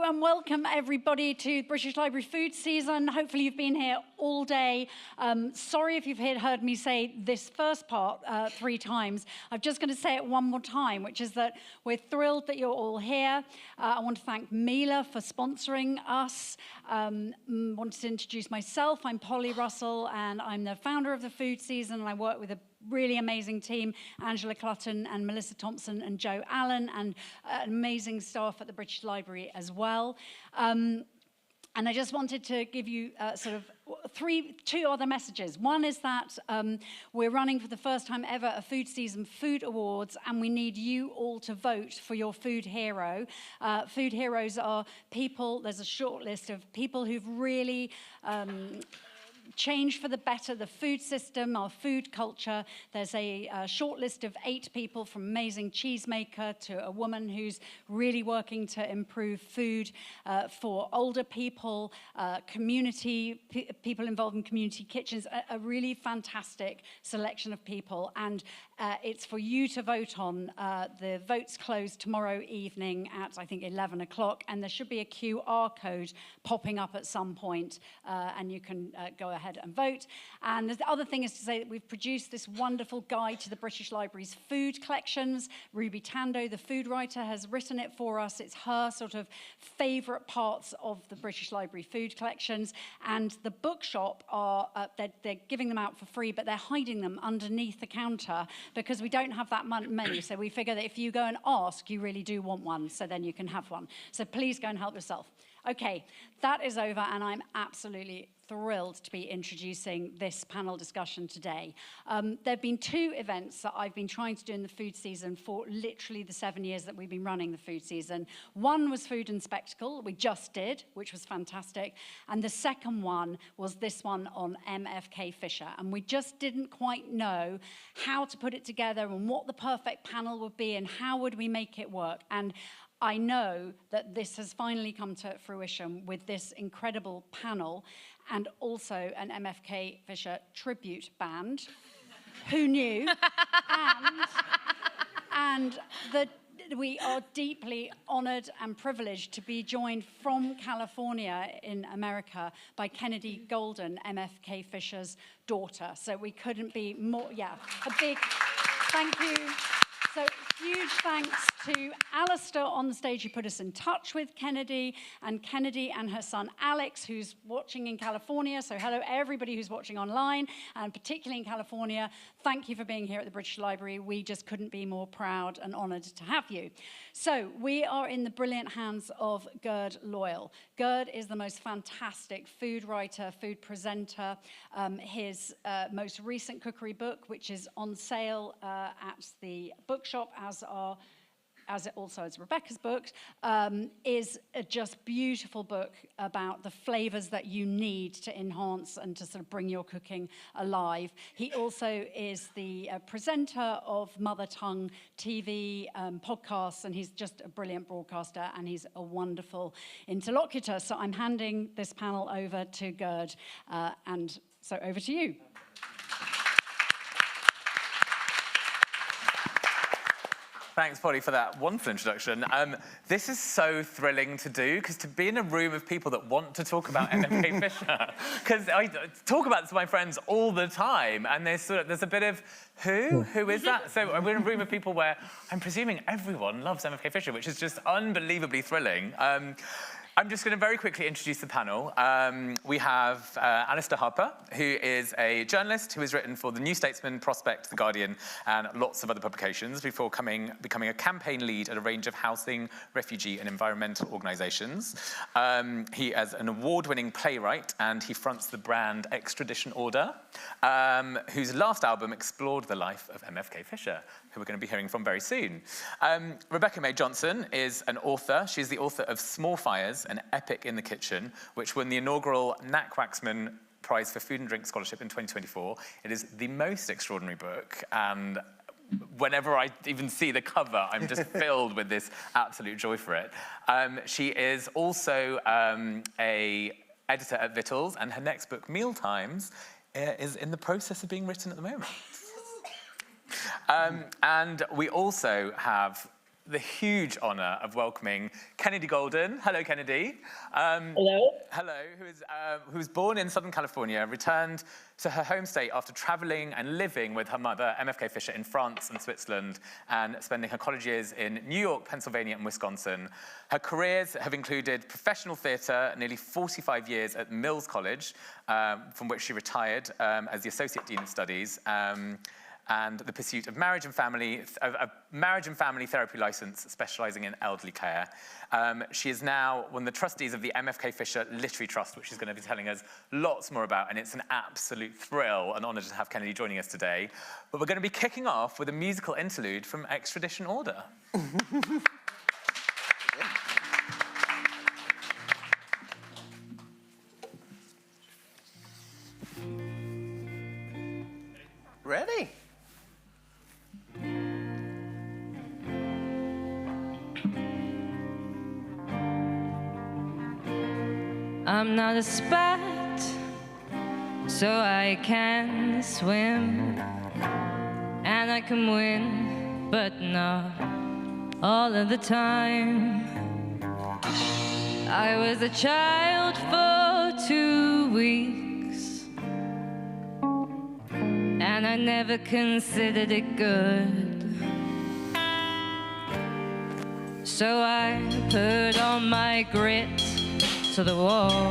and welcome everybody to British Library Food Season. Hopefully you've been here all day. Sorry if you've heard me say this first part 3 times. I'm just going to say it one more time, which is that we're thrilled that you're all here. I want to thank Mila for sponsoring us. Wanted to introduce myself. I'm Polly Russell, and I'm the founder of the Food Season, and I work with a really amazing team, Angela Clutton and Melissa Thompson and Joe Allen, and amazing staff at the British Library as well. And I just wanted to give you sort of 2 other messages. One is that we're running for the first time ever a Food Season Food Awards, and we need you all to vote for your food hero. Food heroes are people, there's a short list of people who've really change for the better the food system, our food culture. There's a short list of 8 people, from amazing cheesemaker to a woman who's really working to improve food for older people, people involved in community kitchens, a really fantastic selection of people. And it's for you to vote on. The votes close tomorrow evening at, I think, 11 o'clock, and there should be a QR code popping up at some point, and you can go ahead and vote. And the other thing is to say that we've produced this wonderful guide to the British Library's food collections. Ruby Tando, the food writer, has written it for us. It's her sort of favourite parts of the British Library food collections. And the bookshop are, they're giving them out for free, but they're hiding them underneath the counter because we don't have that many. So we figure that if you go and ask, you really do want one, so then you can have one. So please go and help yourself. Okay, that is over, and I'm absolutely thrilled to be introducing this panel discussion today. There have been 2 events that I've been trying to do in the Food Season for literally the 7 years that we've been running the Food Season. One was Food and Spectacle, we just did, which was fantastic. And the second one was this one on M.F.K. Fisher. And we just didn't quite know how to put it together and what the perfect panel would be and how would we make it work. And I know that this has finally come to fruition with this incredible panel and also an M.F.K. Fisher tribute band. Who knew? and we are deeply honored and privileged to be joined from California in America by Kennedy Golden, M.F.K. Fisher's daughter. So we couldn't be more, a big thank you. So huge thanks to Alistair on the stage, who put us in touch with Kennedy and her son Alex, who's watching in California. So hello everybody who's watching online, and particularly in California. Thank you for being here at the British Library. We just couldn't be more proud and honored to have you. So we are in the brilliant hands of Gerd Loyal. Gerd is the most fantastic food writer, food presenter. His most recent cookery book, which is on sale at the bookshop, as it also is Rebecca's book, is a just beautiful book about the flavors that you need to enhance and to sort of bring your cooking alive. He also is the presenter of Mother Tongue TV podcasts, and he's just a brilliant broadcaster, and he's a wonderful interlocutor. So I'm handing this panel over to Gerd, and so over to you. Thanks, Polly, for that wonderful introduction. This is so thrilling to do, because to be in a room of people that want to talk about M.F.K. Fisher, because I talk about this to my friends all the time, and there's a bit of, who is that? So we're in a room of people where I'm presuming everyone loves M.F.K. Fisher, which is just unbelievably thrilling. I'm just going to very quickly introduce the panel. We have Alistair Harper, who is a journalist who has written for The New Statesman, Prospect, The Guardian, and lots of other publications before becoming a campaign lead at a range of housing, refugee, and environmental organisations. He is an award-winning playwright, and he fronts the brand Extradition Order, whose last album explored the life of M.F.K. Fisher, who we're going to be hearing from very soon. Rebecca May Johnson is an author. She's the author of Small Fires, an epic in the kitchen, which won the inaugural Nat Waxman Prize for Food and Drink Scholarship in 2024. It is the most extraordinary book, and whenever I even see the cover, I'm just filled with this absolute joy for it. She is also a editor at Vittles, and her next book, Mealtimes, is in the process of being written at the moment. And we also have the huge honour of welcoming Kennedy Golden. Hello, Kennedy. Hello. Hello, who was born in Southern California, returned to her home state after travelling and living with her mother, M.F.K. Fisher, in France and Switzerland, and spending her college years in New York, Pennsylvania, and Wisconsin. Her careers have included professional theatre, nearly 45 years at Mills College, from which she retired as the Associate Dean of Studies, and the pursuit of marriage and family therapy license specialising in elderly care. She is now one of the trustees of the M.F.K. Fisher Literary Trust, which she's going to be telling us lots more about, and it's an absolute thrill and honour to have Kennedy joining us today. But we're going to be kicking off with a musical interlude from Extradition Order. Ready? I'm not a spat, so I can swim, and I can win, but not all of the time. I was a child for 2 weeks, and I never considered it good. So I put on my grit to the wall,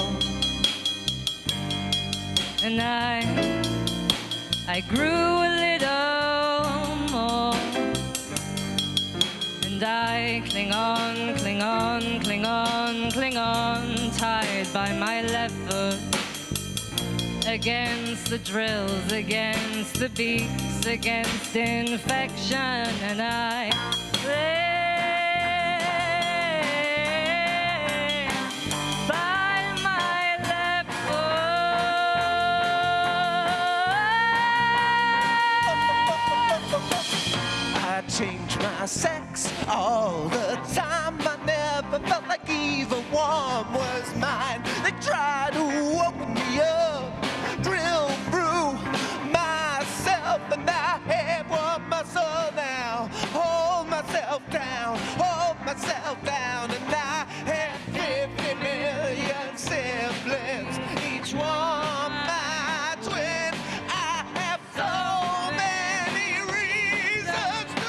and I grew a little more, and I cling on, cling on, cling on, cling on, tied by my left foot against the drills, against the beaks, against infection, and I lay Change my sex all the time. I never felt like either one was mine. They try to open me up, drill through myself, and I have one muscle now. Hold myself down, and I have 50 million siblings, each one my twin. I have so many reasons to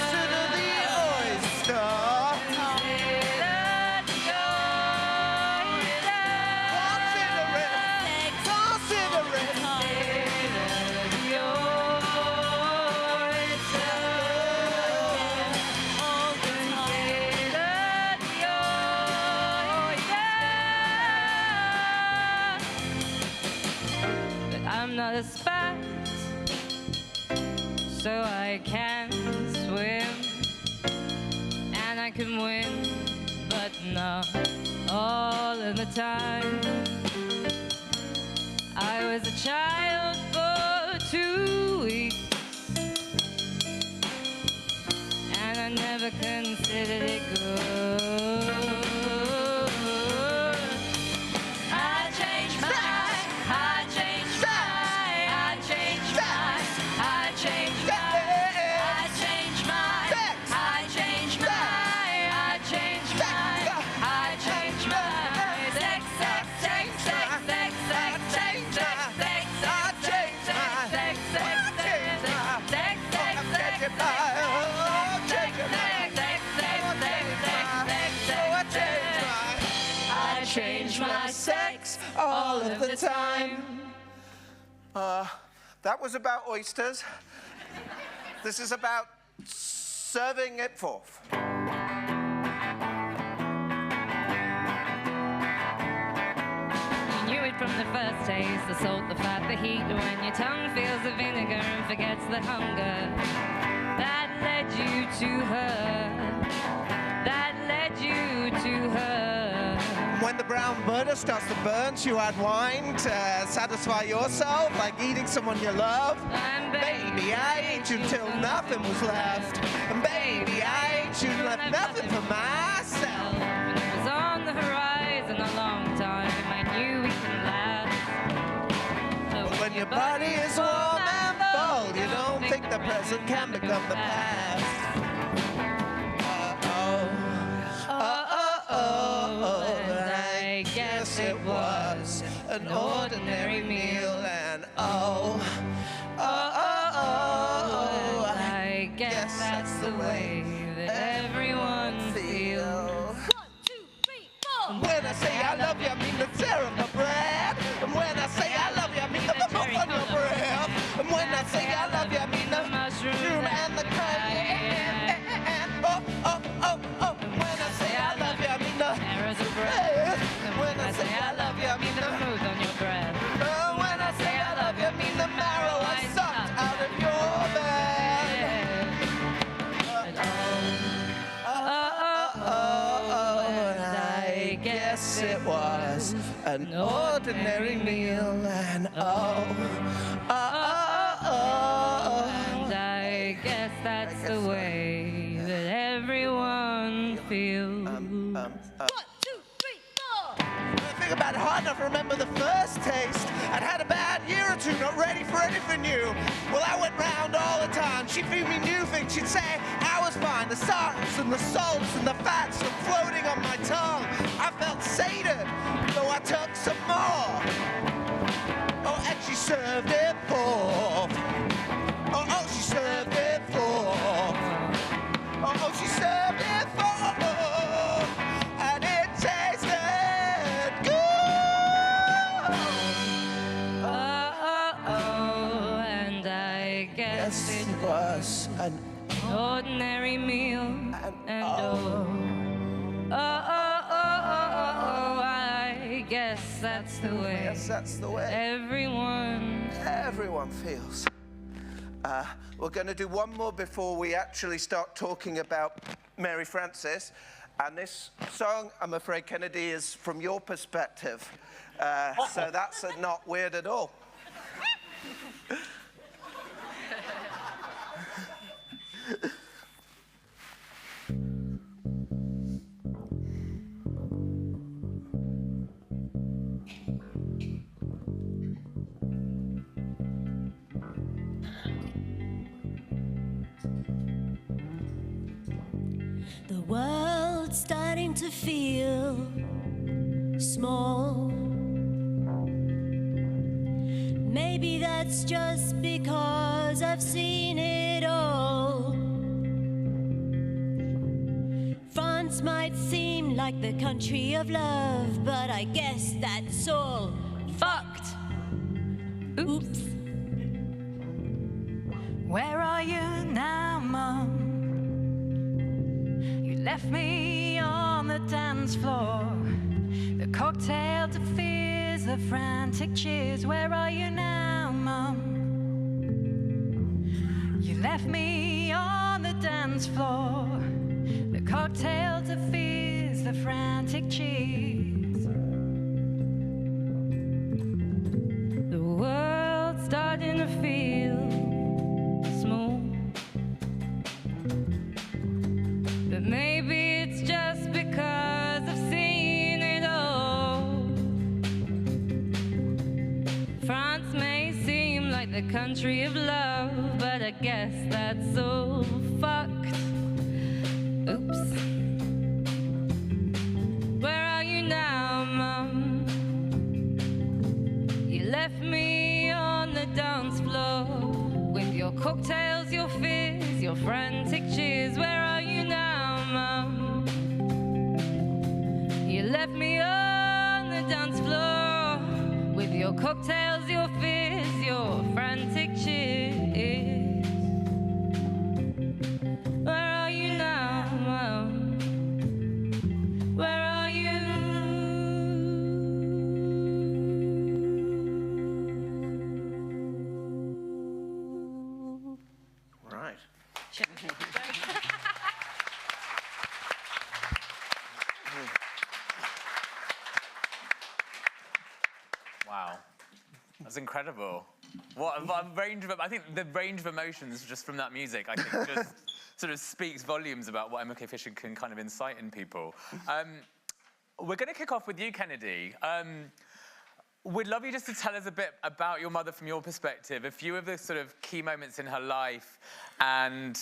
consider the oyster. I'm not a spat, so I can swim, and I can win, but not all of the time. I was a child for 2 weeks, and I never considered it good. Change my sex All of the time. That was about oysters. This is about serving it forth. You knew it from the first taste, the salt, the fat, the heat. When your tongue feels the vinegar and forgets the hunger, that led you to her. That led you to her. When the brown butter starts to burn, you add wine to satisfy yourself, like eating someone you love. And Baby, I ate you till nothing was left. And baby, I ate you, left nothing for myself. When it was on the horizon a long time, I knew we can last. think the present can become the past. I guess it was an ordinary meal, and I guess that's the way that everyone feels. 1, 2, 3, 4. When I say I love you, I mean the tear of my breath. And when I say I love you, I mean the bump on your breath. And when I say I love you, I mean the mushroom and the cayenne. When I say I love you, I mean the Arrows of breath. when I say I love you, I mean the mood on your breath. when I say I love you, I mean the marrow I sucked out of your bed. And I guess it was an ordinary meal, and and I guess that's the way that everyone feels. 1, 2, 3, 4. I think about it hard enough to remember the first taste. I'd had a bad year or two, not ready for anything new. Well, I went round all the time. She'd feed me new things. She'd say I was fine. The sartans and the salts and the fats were floating on my tongue. I felt sated, so I took some more. Oh, and she served it forth. Oh, she served it forth. Oh, she served it forth. And it tasted good. And I guess Yes, it it was an ordinary meal. And I guess that's the way yes, that's the way everyone feels. We're going to do one more before we actually start talking about Mary Frances. And this song, I'm afraid, Kennedy, is from your perspective. So that's not weird at all. The world's starting to feel small. Maybe that's just because I've seen it all. France might seem like the country of love, but I guess that's all fucked. Oops. Where are you now, Mum? You left me on the dance floor. The cocktail to fears, the frantic cheers. Where are you now, Mum? You left me on the dance floor. The cocktail to fears, the frantic cheers. The world's starting to feel small. But maybe it's just because I've seen it all. France may seem like the country of love, but I guess that's all fucked. Oops. Where are you now, Mum? You left me on the dance floor with your cocktails, your fears, your frantic cheers. Where are you now, Mum? You left me on the dance floor with your cocktails, your fears, your frantic cheers. Where are you now, Mum? Where are you? Right. Wow, that's incredible. What a range of, I think the range of emotions just from that music, I think just sort of speaks volumes about what M.F.K. Fisher can kind of incite in people. We're going to kick off with you, Kennedy. We'd love you just to tell us a bit about your mother from your perspective, a few of the sort of key moments in her life and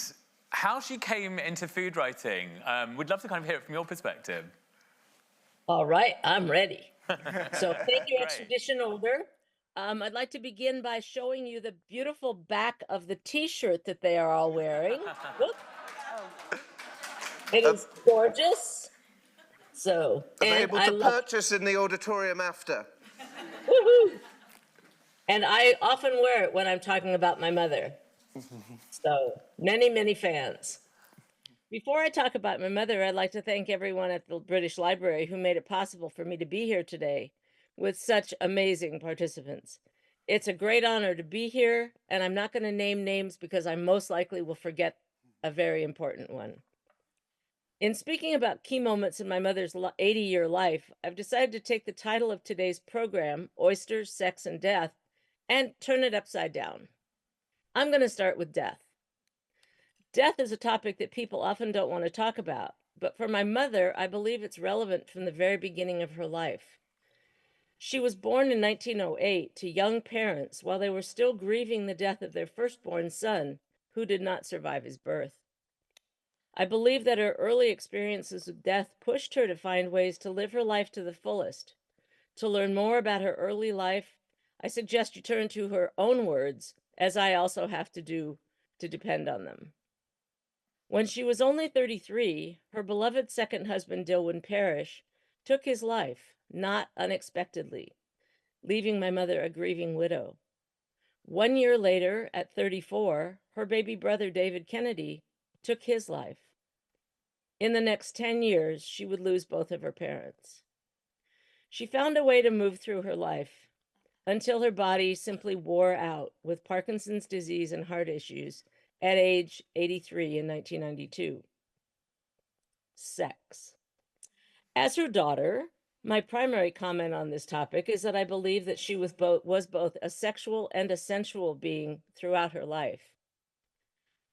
how she came into food writing. We'd love to kind of hear it from your perspective. All right, I'm ready. So thank you, Great. Extradition Order. I'd like to begin by showing you the beautiful back of the T-shirt that they are all wearing. Whoop. It is gorgeous. So, Available to love, purchase in the auditorium after. woohoo! And I often wear it when I'm talking about my mother. So many, many fans. Before I talk about my mother, I'd like to thank everyone at the British Library who made it possible for me to be here today with such amazing participants. It's a great honor to be here, and I'm not going to name names because I most likely will forget a very important one. In speaking about key moments in my mother's 80-year life, I've decided to take the title of today's program, Oysters, Sex, and Death, and turn it upside down. I'm going to start with death. Death is a topic that people often don't want to talk about, but for my mother, I believe it's relevant from the very beginning of her life. She was born in 1908 to young parents while they were still grieving the death of their firstborn son, who did not survive his birth. I believe that her early experiences with death pushed her to find ways to live her life to the fullest. To learn more about her early life, I suggest you turn to her own words, as I also have to do to depend on them. When she was only 33, her beloved second husband, Dilwyn Parrish, took his life, not unexpectedly, leaving my mother a grieving widow. 1 year later, at 34, her baby brother, David Kennedy, took his life. In the next 10 years, she would lose both of her parents. She found a way to move through her life until her body simply wore out with Parkinson's disease and heart issues at age 83 in 1992. Sex. As her daughter, my primary comment on this topic is that I believe that she was both a sexual and a sensual being throughout her life.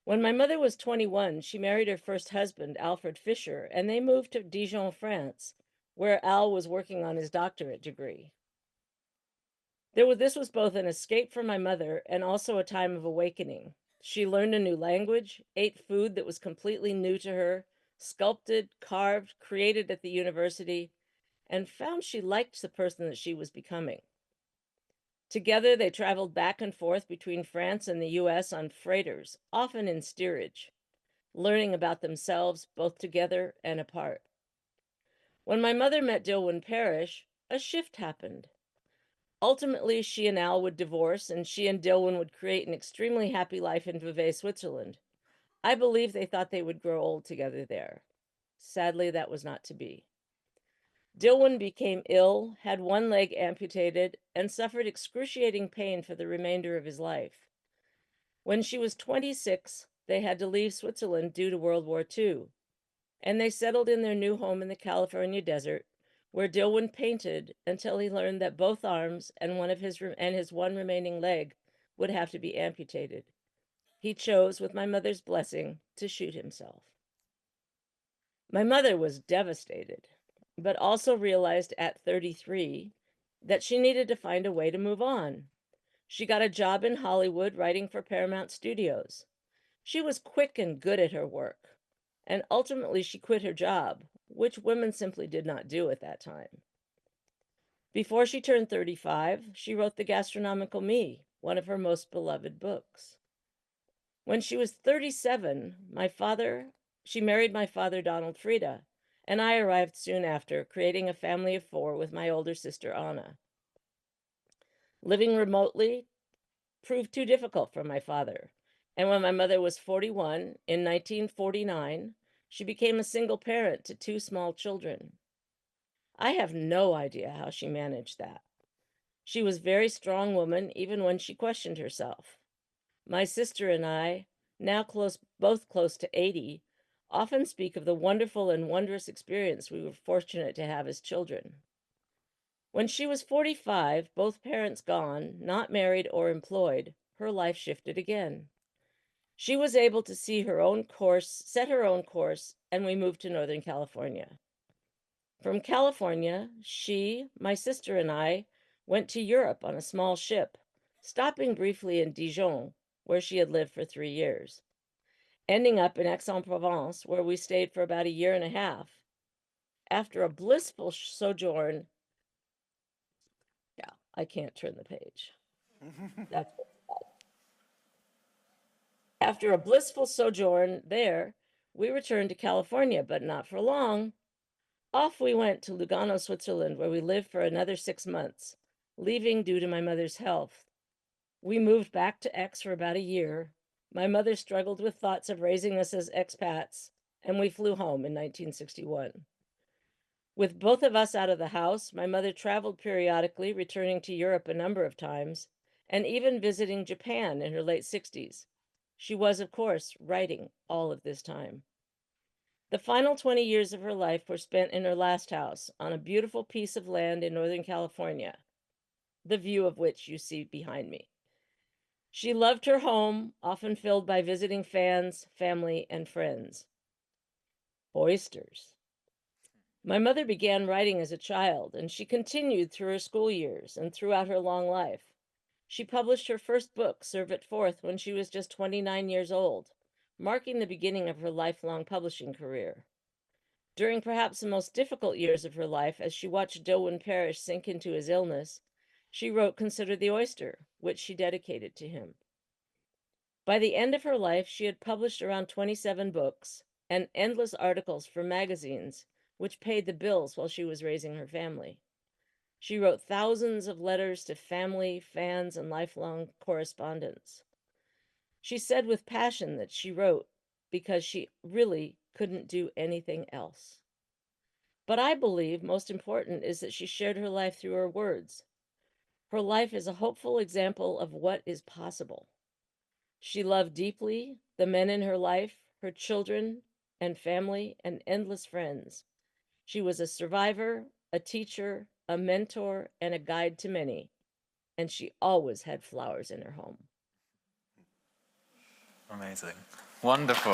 When my mother was 21, she married her first husband, Alfred Fisher, and they moved to Dijon, France, where Al was working on his doctorate degree. This was both an escape for my mother and also a time of awakening. She learned a new language, ate food that was completely new to her, sculpted, carved, created at the university, and found she liked the person that she was becoming. Together, they traveled back and forth between France and the US on freighters, often in steerage, learning about themselves both together and apart. When my mother met Dilwyn Parrish, a shift happened. Ultimately, she and Al would divorce, and she and Dilwyn would create an extremely happy life in Vevey, Switzerland. I believe they thought they would grow old together there. Sadly, that was not to be. Dilwyn became ill, had one leg amputated, and suffered excruciating pain for the remainder of his life. When she was 26, they had to leave Switzerland due to World War II, and they settled in their new home in the California desert, where Dilwyn painted until he learned that both arms and his one remaining leg would have to be amputated. He chose, with my mother's blessing, to shoot himself. My mother was devastated, but also realized at 33 that she needed to find a way to move on. She got a job in Hollywood writing for Paramount Studios. She was quick and good at her work, and ultimately she quit her job, which women simply did not do at that time. Before she turned 35, she wrote The Gastronomical Me, one of her most beloved books. When she was 37, she married my father, Donald Frieda, and I arrived soon after, creating a family of 4 with my older sister, Anna. Living remotely proved too difficult for my father, and when my mother was 41, in 1949, she became a single parent to 2 small children. I have no idea how she managed that. She was a very strong woman, even when she questioned herself. My sister and I, now both close to 80, often speak of the wonderful and wondrous experience we were fortunate to have as children. When she was 45, both parents gone, not married or employed, her life shifted again. She was able to set her own course, and we moved to Northern California. From California, she, my sister, and I went to Europe on a small ship, stopping briefly in Dijon, where she had lived for 3 years, ending up in Aix-en-Provence, where we stayed for about a year and a half. After a blissful sojourn, yeah, I can't turn the page. That's After a blissful sojourn there, we returned to California, but not for long. Off we went to Lugano, Switzerland, where we lived for another 6 months, leaving due to my mother's health. We moved back to X for about a year. My mother struggled with thoughts of raising us as expats, and we flew home in 1961. With both of us out of the house, my mother traveled periodically, returning to Europe a number of times, and even visiting Japan in her late 60s. She was, of course, writing all of this time. The final 20 years of her life were spent in her last house on a beautiful piece of land in Northern California, the view of which you see behind me. She loved her home, often filled by visiting fans, family, and friends. Oysters. My mother began writing as a child, and she continued through her school years and throughout her long life. She published her first book, Serve It Forth, when she was just 29 years old, marking the beginning of her lifelong publishing career. During perhaps the most difficult years of her life, as she watched Dilwyn Parrish sink into his illness, she wrote Consider the Oyster, which she dedicated to him. By the end of her life, she had published around 27 books and endless articles for magazines, which paid the bills while she was raising her family. She wrote thousands of letters to family, fans, and lifelong correspondents. She said with passion that she wrote because she really couldn't do anything else. But I believe most important is that she shared her life through her words. Her life is a hopeful example of what is possible. She loved deeply the men in her life, her children and family, and endless friends. She was a survivor, a teacher, a mentor, and a guide to many. And she always had flowers in her home. Amazing. Wonderful.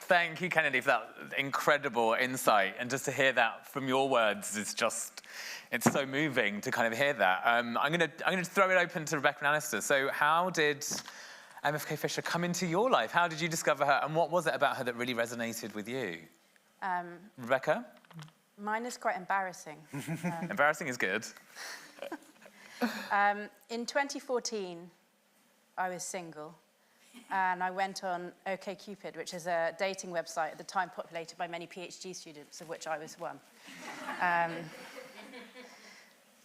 Thank you, Kennedy, for that incredible insight. And just to hear that from your words is just, it's so moving to kind of hear that. I'm gonna throw it open to Rebecca and Alistair. So how did M.F.K. Fisher come into your life? How did you discover her? And what was it about her that really resonated with you? Rebecca? Mine is quite embarrassing. Embarrassing is good. In 2014, I was single. And I went on OkCupid, which is a dating website at the time populated by many PhD students, of which I was one.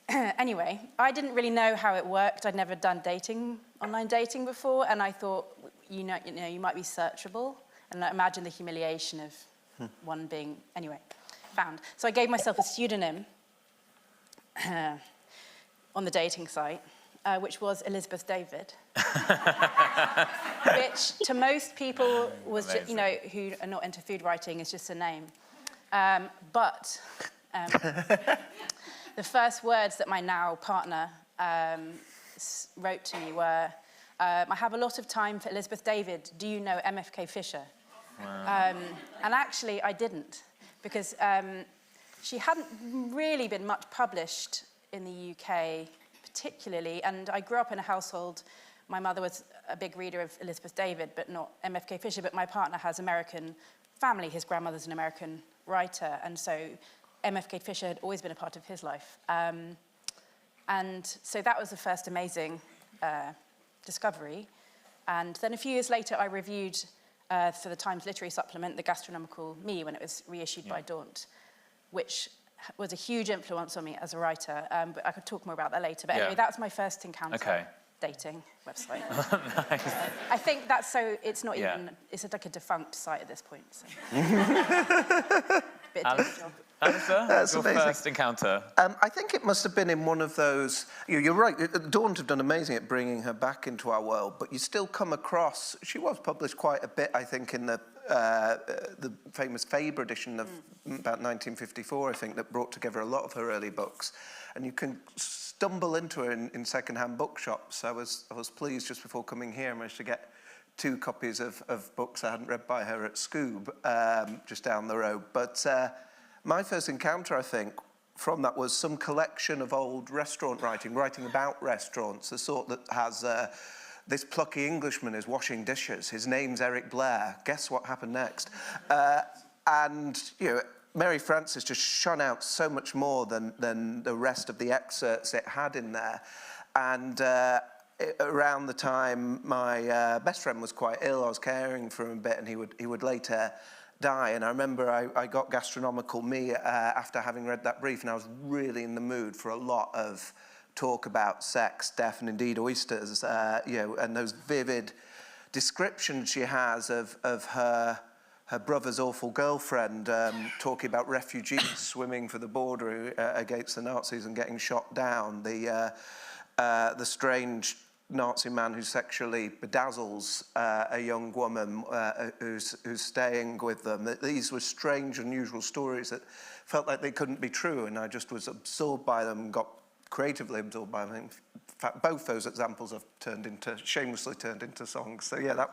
Anyway, I didn't really know how it worked. I'd never done online dating before, and I thought, you might be searchable. And I imagine the humiliation of one being, anyway, found. So I gave myself a pseudonym on the dating site, which was Elizabeth David, which to most people was, who are not into food writing, is just a name. But the first words that my now partner wrote to me were, I have a lot of time for Elizabeth David. Do you know M.F.K. Fisher? Wow. And actually, I didn't, because she hadn't really been much published in the UK, particularly, and I grew up in a household, my mother was a big reader of Elizabeth David, but not M.F.K. Fisher, but my partner has American family. His grandmother's an American writer, and so M.F.K. Fisher had always been a part of his life. And so that was the first amazing discovery. And then a few years later, I reviewed for the Times Literary Supplement, The Gastronomical Me, when it was reissued by Daunt, which was a huge influence on me as a writer, but I could talk more about that later. But anyway, that was my first encounter dating website. Nice. I think that's so, it's not even, it's like a defunct site at this point. So. Bit of a job. Alistair, That's your amazing. first encounter? I think it must have been in one of those, you're right, Daunt have done amazing at bringing her back into our world, but you still come across, she was published quite a bit, I think, in the famous Faber edition of about 1954, I think, that brought together a lot of her early books. And you can stumble into her in second-hand bookshops. I was pleased just before coming here, I managed to get 2 copies of books I hadn't read by her at Scoob, just down the road. But my first encounter, I think, from that was some collection of old restaurant writing about restaurants, the sort that has this plucky Englishman is washing dishes. His name's Eric Blair. Guess what happened next? And, you know, Mary Frances just shone out so much more than the rest of the excerpts it had in there. And around the time my best friend was quite ill, I was caring for him a bit, and he would later die. And I remember I got Gastronomical Me after having read that brief, and I was really in the mood for a lot of talk about sex, death, and indeed oysters, you know, and those vivid descriptions she has of her brother's awful girlfriend, talking about refugees swimming for the border against the Nazis and getting shot down, the strange Nazi man who sexually bedazzles a young woman who's staying with them. These were strange, unusual stories that felt like they couldn't be true, and I just was absorbed by them, got creatively absorbed by them. In fact, both those examples have shamelessly turned into songs. So yeah,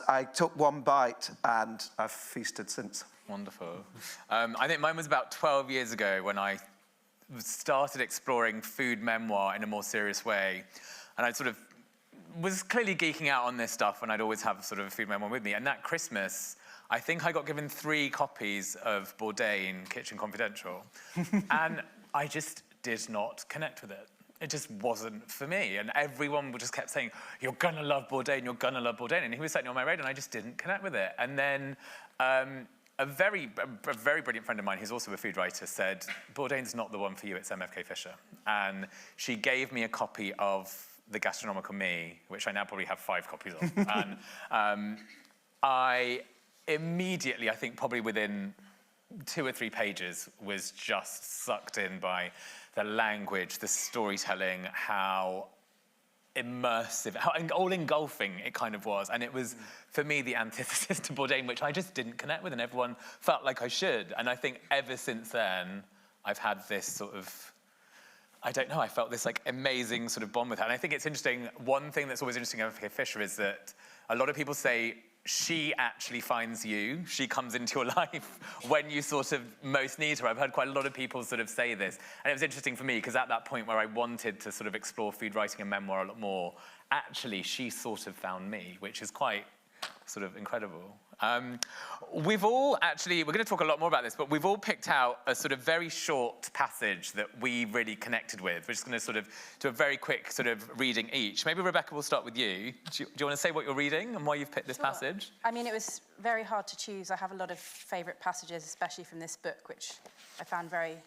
I took one bite and I've feasted since. Wonderful. I think mine was about 12 years ago when I started exploring food memoir in a more serious way. And I sort of was clearly geeking out on this stuff, and I'd always have sort of a food memoir with me. And that Christmas, I think I got given 3 copies of Bourdain, Kitchen Confidential. And I just did not connect with it. It just wasn't for me. And everyone just kept saying, you're gonna love Bourdain, you're gonna love Bourdain. And he was sitting on my radar, and I just didn't connect with it. And then a very brilliant friend of mine, who's also a food writer, said, Bourdain's not the one for you, it's M.F.K. Fisher. And she gave me a copy of The Gastronomical Me, which I now probably have 5 copies of. And I immediately, I think probably within 2 or 3 pages, was just sucked in by the language, the storytelling, how immersive, how all engulfing it kind of was. And it was, for me, the antithesis to Bourdain, which I just didn't connect with, and everyone felt like I should. And I think ever since then, I've had this sort of, I don't know, I felt this like amazing sort of bond with her. And I think it's interesting, one thing that's always interesting about M.F.K. Fisher is that a lot of people say she actually finds you, she comes into your life when you sort of most need her. I've heard quite a lot of people sort of say this. And it was interesting for me, because at that point where I wanted to sort of explore food writing and memoir a lot more, actually she sort of found me, which is quite sort of incredible. We've all actually, we're going to talk a lot more about this, but we've all picked out a sort of very short passage that we really connected with. We're just going to sort of do a very quick sort of reading each. Maybe Rebecca, we'll start with you. Do you want to say what you're reading and why you've picked this passage? I mean, it was very hard to choose. I have a lot of favourite passages, especially from this book, which I found very,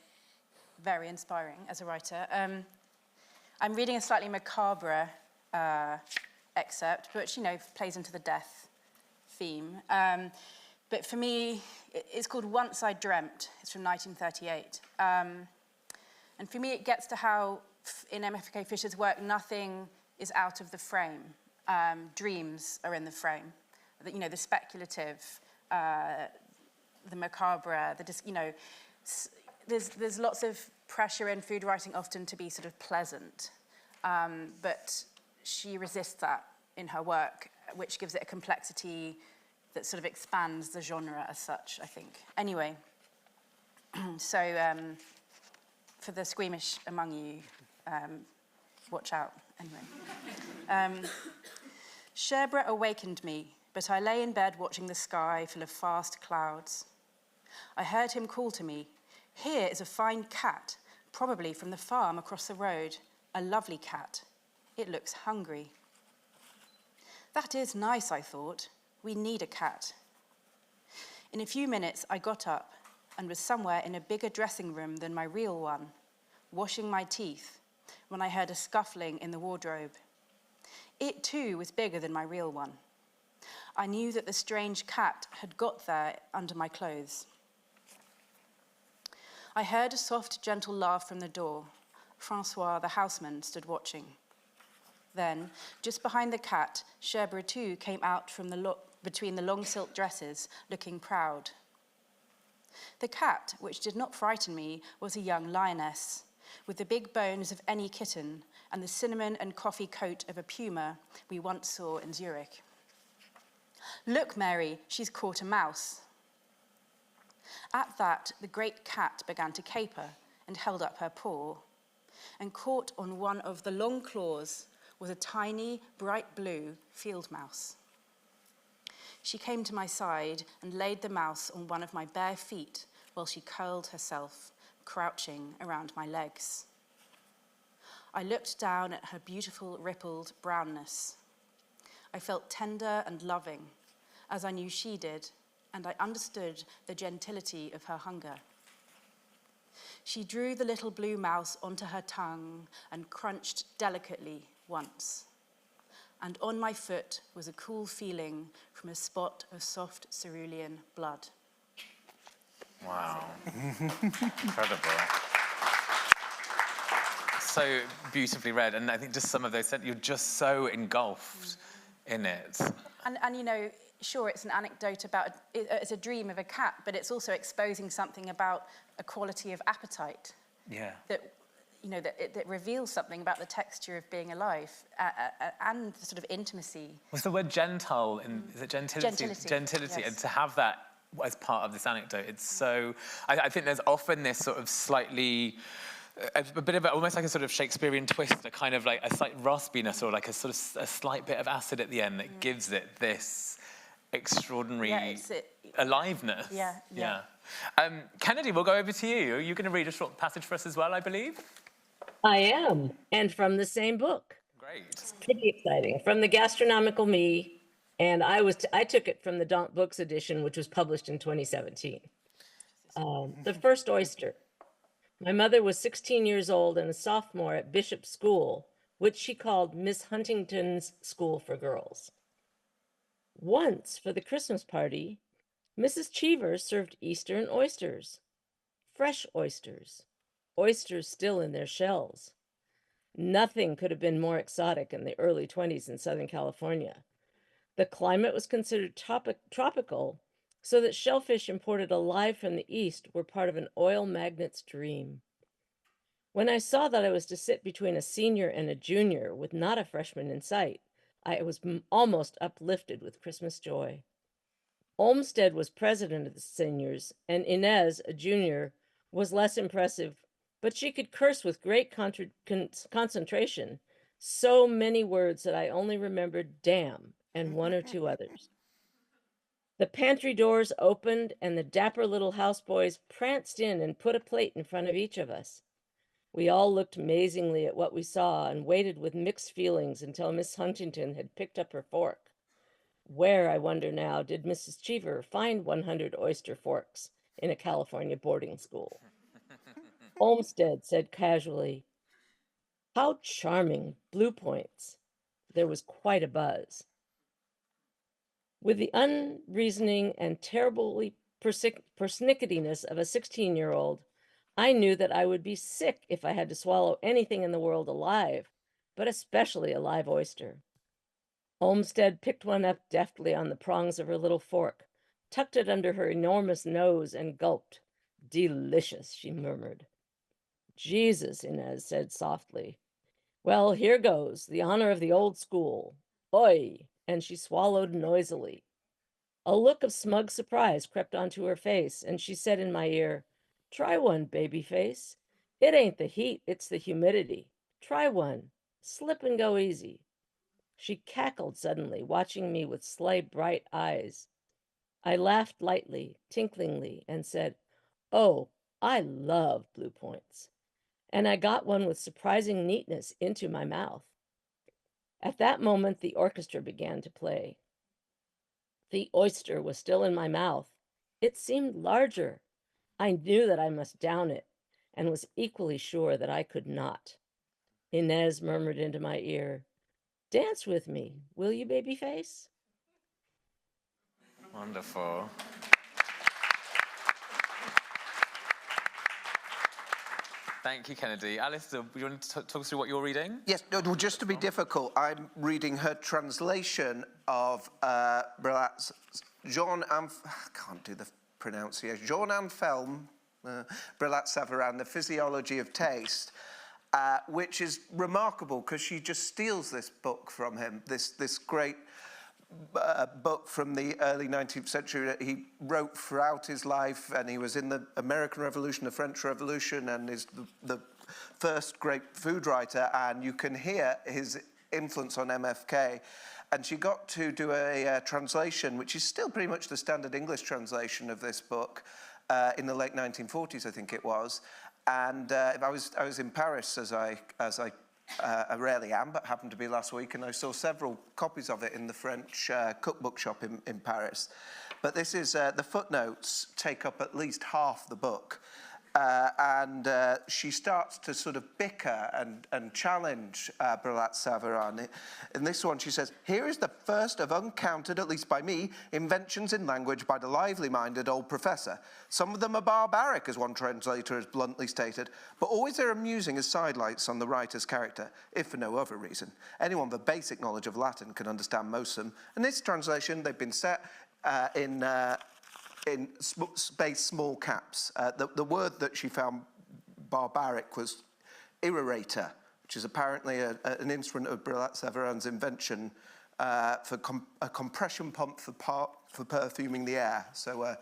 very inspiring as a writer. I'm reading a slightly macabre excerpt, which, you know, plays into the death theme. But for me, it's called Once I Dreamt. It's from 1938. And for me, it gets to how, in M.F.K. Fisher's work, nothing is out of the frame. Dreams are in the frame. You know, the speculative, the macabre, you know, there's lots of pressure in food writing often to be sort of pleasant. But she resists that in her work, which gives it a complexity that sort of expands the genre as such, I think. Anyway, so for the squeamish among you, watch out. Anyway. Sherbra awakened me, but I lay in bed watching the sky full of fast clouds. I heard him call to me, "Here is a fine cat, probably from the farm across the road, a lovely cat. It looks hungry." That is nice, I thought. We need a cat. In a few minutes, I got up and was somewhere in a bigger dressing room than my real one, washing my teeth, when I heard a scuffling in the wardrobe. It, too, was bigger than my real one. I knew that the strange cat had got there under my clothes. I heard a soft, gentle laugh from the door. Francois, the houseman, stood watching. Then, just behind the cat, Sherbra too came out from between the long silk dresses, looking proud. The cat, which did not frighten me, was a young lioness, with the big bones of any kitten and the cinnamon and coffee coat of a puma we once saw in Zurich. "Look, Mary, she's caught a mouse." At that, the great cat began to caper and held up her paw, and caught on one of the long claws was a tiny, bright blue field mouse. She came to my side and laid the mouse on one of my bare feet while she curled herself, crouching around my legs. I looked down at her beautiful, rippled brownness. I felt tender and loving, as I knew she did, and I understood the gentility of her hunger. She drew the little blue mouse onto her tongue and crunched delicately once. And on my foot was a cool feeling from a spot of soft cerulean blood. Wow. Incredible. So beautifully read, and I think just some of those, you're just so engulfed in it. And you know, sure, it's an anecdote about, it's a dream of a cat, but it's also exposing something about a quality of appetite. Yeah. That, you know, that reveals something about the texture of being alive and the sort of intimacy. Was the word gentile in, is it gentility? Gentility, yes. and to have that as part of this anecdote, it's so, I think there's often this sort of slightly, a bit of almost like a sort of Shakespearean twist, a kind of like a slight raspiness or like a sort of a slight bit of acid at the end that gives it this extraordinary aliveness. Yeah. Kennedy, we'll go over to you. Are you going to read a short passage for us as well, I believe? I am, and from the same book. Great. It's pretty exciting. From the Gastronomical Me, and I took it from the Donk Books edition, which was published in 2017. The first oyster. My mother was 16 years old and a sophomore at Bishop's School, which she called Miss Huntington's School for Girls. Once, for the Christmas party, Mrs. Cheever served Easter and oysters. Fresh oysters. Oysters still in their shells. Nothing could have been more exotic in the early 20s in Southern California. The climate was considered tropical, so that shellfish imported alive from the east were part of an oil magnate's dream. When I saw that I was to sit between a senior and a junior with not a freshman in sight, I was almost uplifted with Christmas joy. Olmsted was president of the seniors, and Inez, a junior, was less impressive, but she could curse with great concentration, so many words that I only remembered damn and one or two others. The pantry doors opened, and the dapper little houseboys pranced in and put a plate in front of each of us. We all looked amazingly at what we saw and waited with mixed feelings until Miss Huntington had picked up her fork. Where, I wonder now, did Mrs. Cheever find 100 oyster forks in a California boarding school? Olmsted said casually, "How charming, Blue Points." There was quite a buzz. With the unreasoning and terribly pernickettiness of a 16-year-old, I knew that I would be sick if I had to swallow anything in the world alive, but especially a live oyster. Olmsted picked one up deftly on the prongs of her little fork, tucked it under her enormous nose, and gulped. "Delicious," she murmured. "Jesus," Inez said softly. "Well, here goes, the honor of the old school. Oi!" And she swallowed noisily. A look of smug surprise crept onto her face, and she said in my ear, "Try one, baby face. It ain't the heat, it's the humidity. Try one. Slip and go easy." She cackled suddenly, watching me with sly, bright eyes. I laughed lightly, tinklingly, and said, "Oh, I love Blue Points." And I got one with surprising neatness into my mouth. At that moment, the orchestra began to play. The oyster was still in my mouth. It seemed larger. I knew that I must down it, and was equally sure that I could not. Inez murmured into my ear, "Dance with me, will you, baby face?" Wonderful. Thank you, Kennedy. Alistair, do you want to talk us through what you're reading? Yes, no, well, just to be difficult, I'm reading her translation of Brillat's I can't do the pronunciation. Jean-Anselme Brillat-Savarin, The Physiology of Taste, which is remarkable because she just steals this book from him, this great book from the early 19th century that he wrote throughout his life, and he was in the American Revolution, the French Revolution, and is the first great food writer, and you can hear his influence on M.F.K. And she got to do a translation, which is still pretty much the standard English translation of this book, in the late 1940s, I think it was. And I was in Paris, as I rarely am, but happened to be last week, and I saw several copies of it in the French cookbook shop in Paris. But this is, the footnotes take up at least half the book. And she starts to sort of bicker and challenge Brillat-Savarin. In this one, she says, "Here is the first of uncounted, at least by me, inventions in language by the lively-minded old professor. Some of them are barbaric, as one translator has bluntly stated, but always they're amusing as sidelights on the writer's character, if for no other reason. Anyone with a basic knowledge of Latin can understand most of them. In this translation, they've been set in space small caps. The word that she found barbaric was irritator, which is apparently an instrument of Brillat-Savarin's invention for a compression pump for perfuming the air. So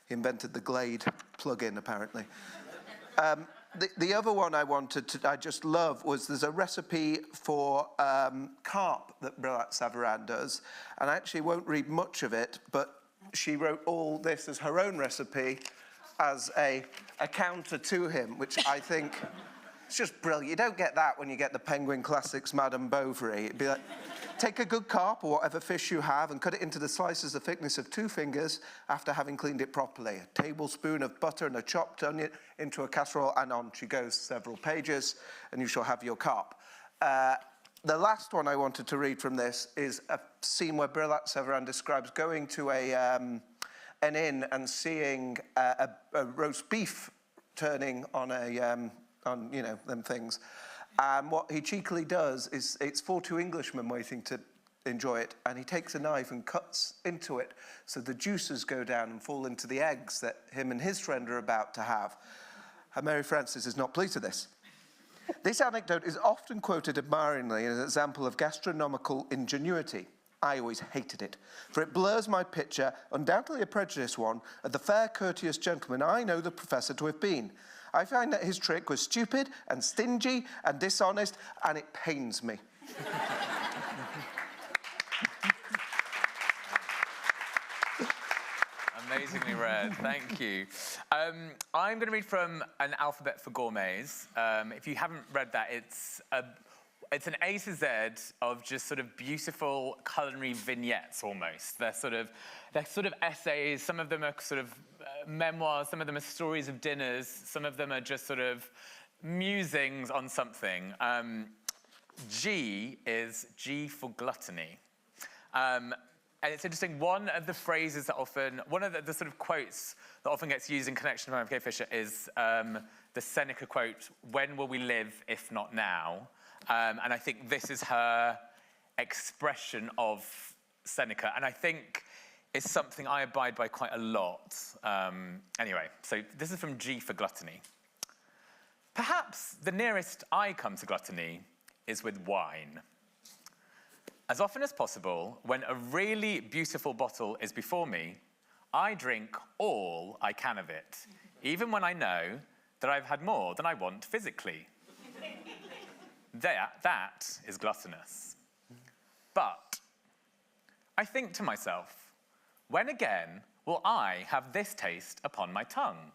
he invented the Glade plug-in, apparently. The other one I just love was there's a recipe for carp that Brillat-Savarin does, and I actually won't read much of it, but she wrote all this as her own recipe as a counter to him, which I think is just brilliant. You don't get that when you get the Penguin Classics Madame Bovary. It'd be like, take a good carp or whatever fish you have and cut it into the slices the thickness of 2 fingers after having cleaned it properly. A tablespoon of butter and a chopped onion into a casserole, and on she goes several pages, and you shall have your carp. The last one I wanted to read from this is a scene where Brillat-Savarin describes going to an inn and seeing a roast beef turning on them things. And what he cheekily does is, it's for 2 Englishmen waiting to enjoy it, and he takes a knife and cuts into it so the juices go down and fall into the eggs that him and his friend are about to have. And Mary Frances is not pleased with this. This anecdote is often quoted admiringly as an example of gastronomical ingenuity. I always hated it, for it blurs my picture, undoubtedly a prejudiced one, of the fair, courteous gentleman I know the professor to have been. I find that his trick was stupid and stingy and dishonest, and it pains me. Amazingly read, thank you. I'm going to read from An Alphabet for Gourmets. If you haven't read that, it's an A to Z of just sort of beautiful culinary vignettes almost. They're sort of essays. Some of them are sort of memoirs. Some of them are stories of dinners. Some of them are just sort of musings on something. G is G for gluttony. And it's interesting, one of the sort of quotes that often gets used in connection to M.F.K. Fisher is the Seneca quote, "When will we live if not now?" And I think this is her expression of Seneca. And I think it's something I abide by quite a lot. Anyway, so this is from G for gluttony. Perhaps the nearest I come to gluttony is with wine. As often as possible, when a really beautiful bottle is before me, I drink all I can of it, even when I know that I've had more than I want physically. That is gluttonous. But I think to myself, when again will I have this taste upon my tongue?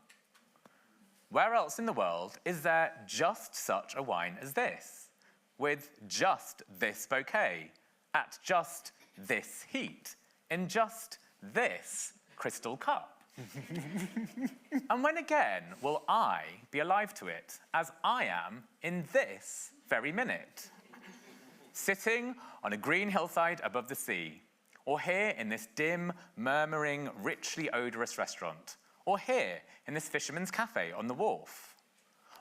Where else in the world is there just such a wine as this, with just this bouquet, at just this heat, in just this crystal cup? And when again will I be alive to it, as I am in this very minute, sitting on a green hillside above the sea, or here in this dim, murmuring, richly odorous restaurant, or here in this fisherman's cafe on the wharf?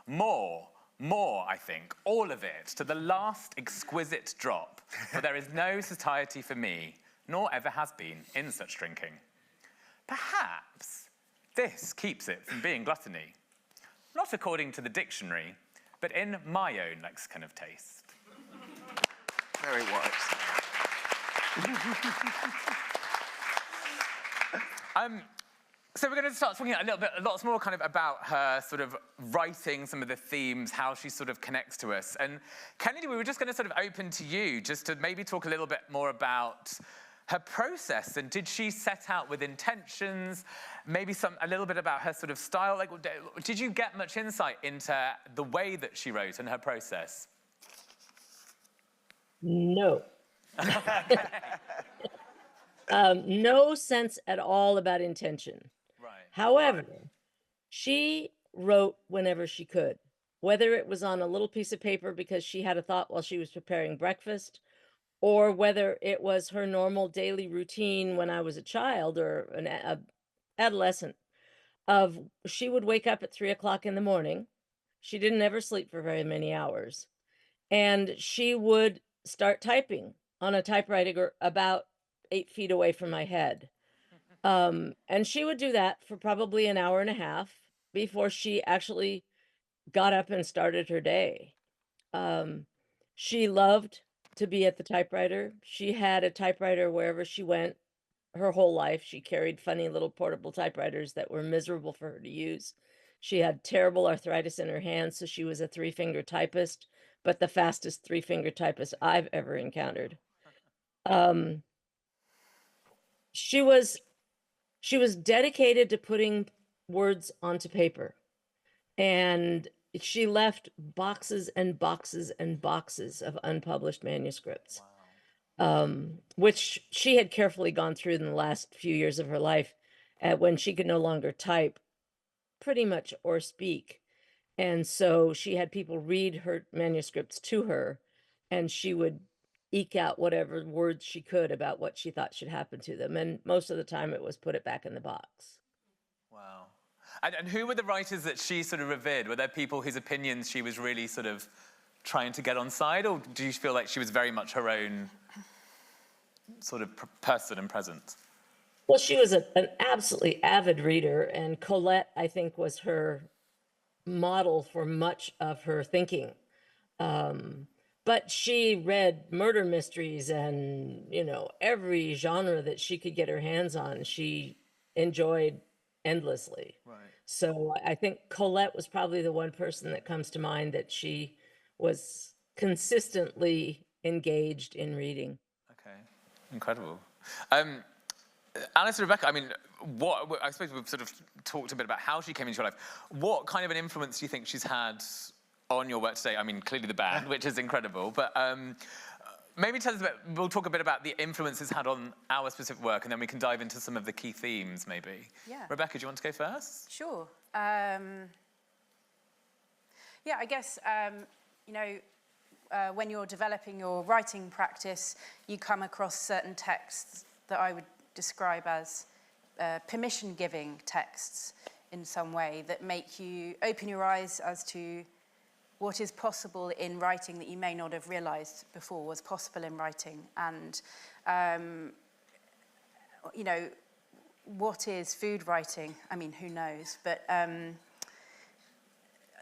More, I think, all of it, to the last exquisite drop, for there is no satiety for me, nor ever has been, in such drinking. Perhaps this keeps it from being gluttony, not according to the dictionary, but in my own lexicon of taste. Very wise. So we're going to start talking a lot more kind of about her sort of writing, some of the themes, how she sort of connects to us. And Kennedy, we were just going to sort of open to you just to maybe talk a little bit more about her process. And did she set out with intentions? Maybe a little bit about her sort of style. Like, did you get much insight into the way that she wrote and her process? No. No sense at all about intention. Right. However, she wrote whenever she could, whether it was on a little piece of paper because she had a thought while she was preparing breakfast, or whether it was her normal daily routine when I was a child or an adolescent. She would wake up at 3 o'clock in the morning. She didn't ever sleep for very many hours, and she would start typing on a typewriter about 8 feet away from my head. And she would do that for probably an hour and a half before she actually got up and started her day. She loved to be at the typewriter. She had a typewriter wherever she went her whole life. She carried funny little portable typewriters that were miserable for her to use. She had terrible arthritis in her hands, so she was a 3-finger typist, but the fastest 3-finger typist I've ever encountered. She was dedicated to putting words onto paper, and she left boxes and boxes and boxes of unpublished manuscripts, which she had carefully gone through in the last few years of her life, when she could no longer type pretty much or speak. And so she had people read her manuscripts to her, and she would eke out whatever words she could about what she thought should happen to them. And most of the time it was put it back in the box. Wow. And who were the writers that she sort of revered? Were there people whose opinions she was really sort of trying to get on side, or do you feel like she was very much her own sort of person and presence? Well, she was an absolutely avid reader, and Colette, I think, was her model for much of her thinking. But she read murder mysteries and, every genre that she could get her hands on, she enjoyed endlessly. Right. So I think Colette was probably the one person that comes to mind that she was consistently engaged in reading. Okay, incredible. Alice and Rebecca, I mean, I suppose we've sort of talked a bit about how she came into your life. What kind of an influence do you think she's had on your work today? I mean, clearly the band, which is incredible, but maybe tell us we'll talk a bit about the influences had on our specific work, and then we can dive into some of the key themes, maybe. Yeah. Rebecca, do you want to go first? Sure. Yeah, I guess, when you're developing your writing practice, you come across certain texts that I would describe as permission-giving texts in some way that make you open your eyes as to what is possible in writing that you may not have realized before was possible in writing. And, what is food writing? I mean, who knows? But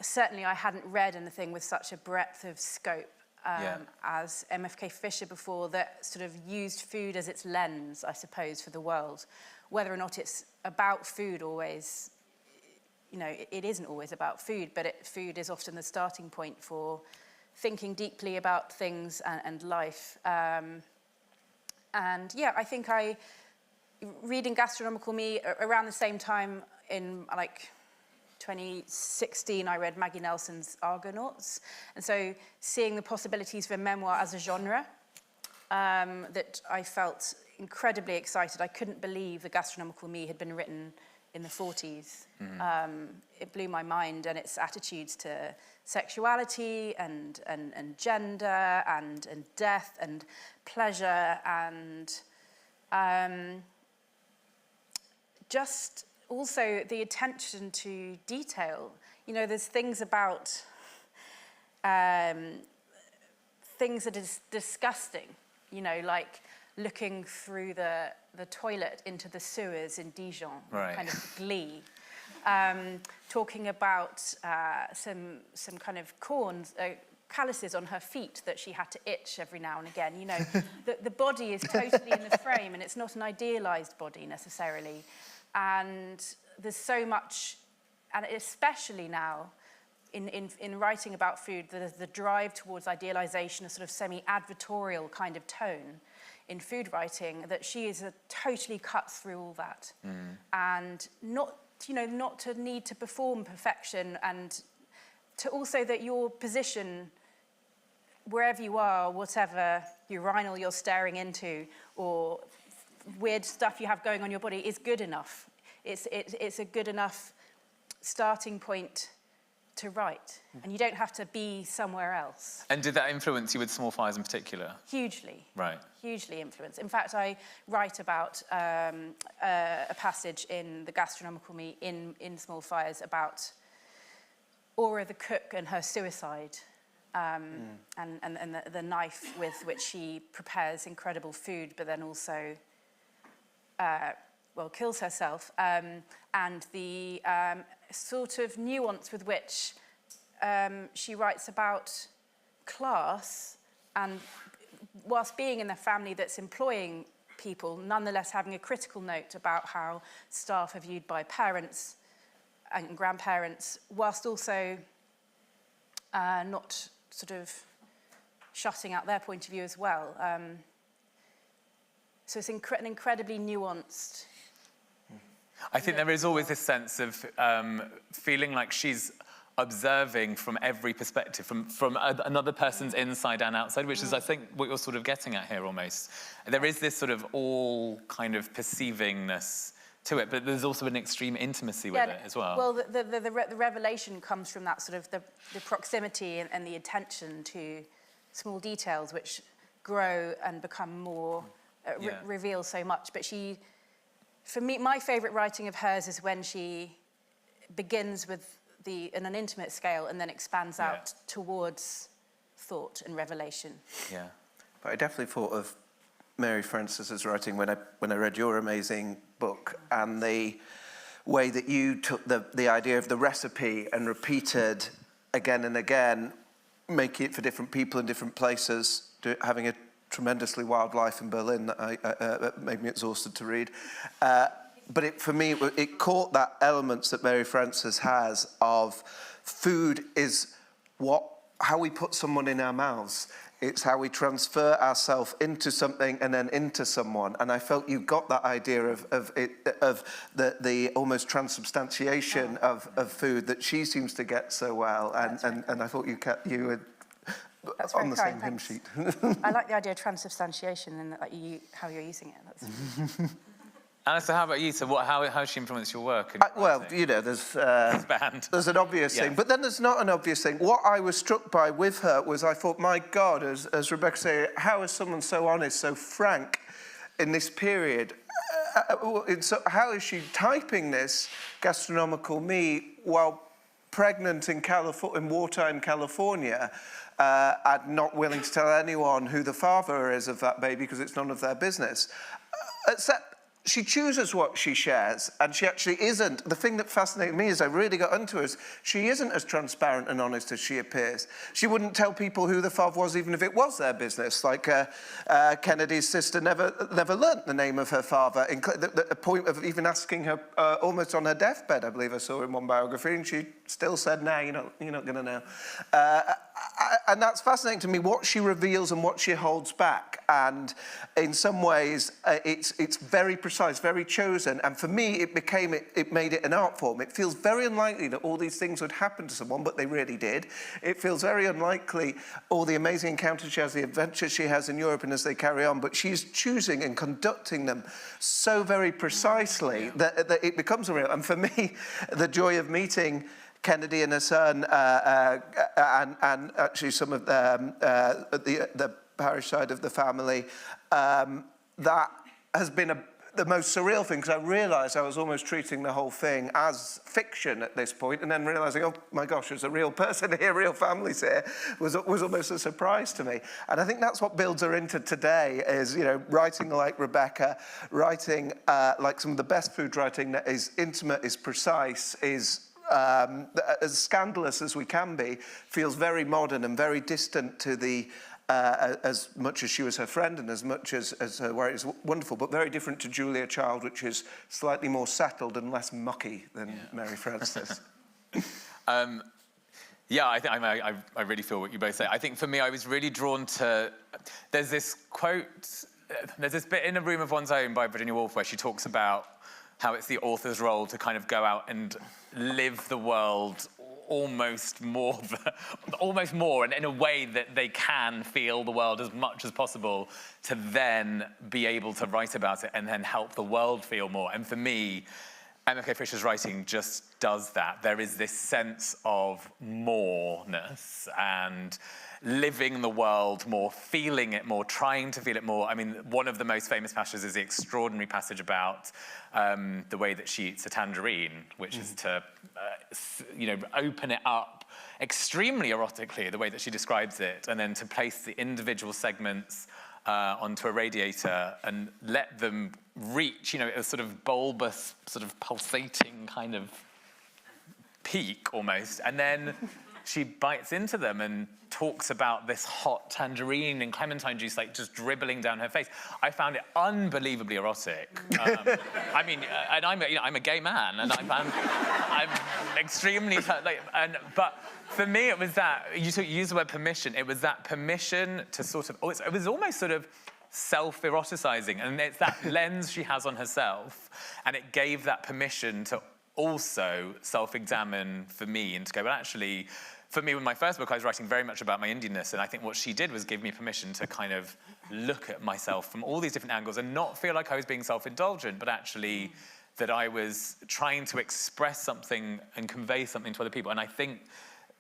certainly I hadn't read anything with such a breadth of scope as M.F.K. Fisher before, that sort of used food as its lens, I suppose, for the world. Whether or not it's about food always, it isn't always about food, but food is often the starting point for thinking deeply about things and life. I think reading Gastronomical Me around the same time in 2016, I read Maggie Nelson's Argonauts. And so seeing the possibilities for memoir as a genre, that I felt incredibly excited. I couldn't believe the Gastronomical Me had been written in the 40s. It blew my mind, and its attitudes to sexuality and gender and death and pleasure and just also the attention to detail. There's things about things that is disgusting, like looking through the toilet into the sewers in Dijon, right. Kind of glee. Talking about some kind of corn, calluses on her feet that she had to itch every now and again. You know, the body is totally in the frame, and it's not an idealized body necessarily. And there's so much, and especially now, in writing about food, there's the drive towards idealization, a sort of semi-advertorial kind of tone in food writing, that she is totally cuts through all that. And not to need to perform perfection, and to also that your position, wherever you are, whatever urinal you're staring into, or weird stuff you have going on your body, is good enough. It's a good enough starting point to write, and you don't have to be somewhere else. And did that influence you with Small Fires in particular? Hugely. Right. Hugely influenced. In fact, I write about a passage in the Gastronomical Me in Small Fires about Aura the cook and her suicide, and the knife with which she prepares incredible food, but then also kills herself, and the sort of nuance with which she writes about class, and whilst being in a family that's employing people, nonetheless having a critical note about how staff are viewed by parents and grandparents, whilst also not sort of shutting out their point of view as well. So it's an incredibly nuanced. I think there is always this sense of feeling like she's observing from every perspective, from another person's inside and outside, which is, I think, what you're sort of getting at here almost. There is this sort of all kind of perceivingness to it, but there's also an extreme intimacy with it as well. Well, the revelation comes from that sort of the proximity and the attention to small details, which grow and become more, reveal so much. But for me, my favourite writing of hers is when she begins with in an intimate scale and then expands out towards thought and revelation. Yeah. But I definitely thought of Mary Francis's writing when I read your amazing book, and the way that you took the idea of the recipe and repeated again and again, making it for different people in different places, having a tremendously wild life in Berlin that made me exhausted to read. But for me, it caught that elements that Mary Francis has of food is how we put someone in our mouths. It's how we transfer ourselves into something and then into someone. And I felt you got that idea of the almost transubstantiation of food that she seems to get so well. And I thought you were on the same hymn sheet. I like the idea of transubstantiation and how you're using it. That's Alistair, how about you? So how has she influenced your work? There's an obvious thing, but then there's not an obvious thing. What I was struck by with her was I thought, my God, as Rebecca said, how is someone so honest, so frank in this period? So how is she typing this Gastronomical Me while pregnant in wartime California, and not willing to tell anyone who the father is of that baby because it's none of their business? Except she chooses what she shares, and she actually isn't. The thing that fascinated me as I really got into her is she isn't as transparent and honest as she appears. She wouldn't tell people who the father was, even if it was their business. Like Kennedy's sister never learnt the name of her father, the point of even asking her almost on her deathbed, I believe I saw in one biography, and she still said, "Nah, you're not going to know." And that's fascinating to me, what she reveals and what she holds back. And in some ways, it's very precise, very chosen. And for me, it made it an art form. It feels very unlikely that all these things would happen to someone, but they really did. It feels very unlikely all the amazing encounters she has, the adventures she has in Europe, and as they carry on. But she's choosing and conducting them so very precisely that it becomes a real. And for me, the joy of meeting Kennedy and her son, and actually some of the parish side of the family, that has been the most surreal thing, because I realised I was almost treating the whole thing as fiction at this point, and then realising, oh my gosh, there's a real person here, real families here, was almost a surprise to me. And I think that's what builds her into today, is, writing like Rebecca, writing like some of the best food writing that is intimate, is precise, is as scandalous as we can be, feels very modern and very distant to the, as much as she was her friend and as much as her work is wonderful, but very different to Julia Child, which is slightly more settled and less mucky than Mary Frances. Yeah, I really feel what you both say. I think for me, I was really drawn to, there's this quote, there's this bit in A Room of One's Own by Virginia Woolf where she talks about how it's the author's role to kind of go out and live the world almost more, and in a way that they can feel the world as much as possible to then be able to write about it and then help the world feel more. And for me, M.F.K. Fisher's writing just does that. There is this sense of moreness and living the world more, feeling it more, trying to feel it more. I mean, one of the most famous passages is the extraordinary passage about the way that she eats a tangerine, which is to, open it up extremely erotically, the way that she describes it, and then to place the individual segments onto a radiator and let them reach, a sort of bulbous, sort of pulsating kind of peak almost. And then she bites into them and talks about this hot tangerine and clementine juice like just dribbling down her face. I found it unbelievably erotic. I mean, and I'm a gay man, and I'm extremely but for me it was that you use the word permission. It was that permission to sort of it was almost sort of self-eroticizing, and it's that lens she has on herself, and it gave that permission to also self-examine for me and to go, well, actually, for me, with my first book, I was writing very much about my Indianness, and I think what she did was give me permission to kind of look at myself from all these different angles and not feel like I was being self-indulgent, but actually that I was trying to express something and convey something to other people. And I think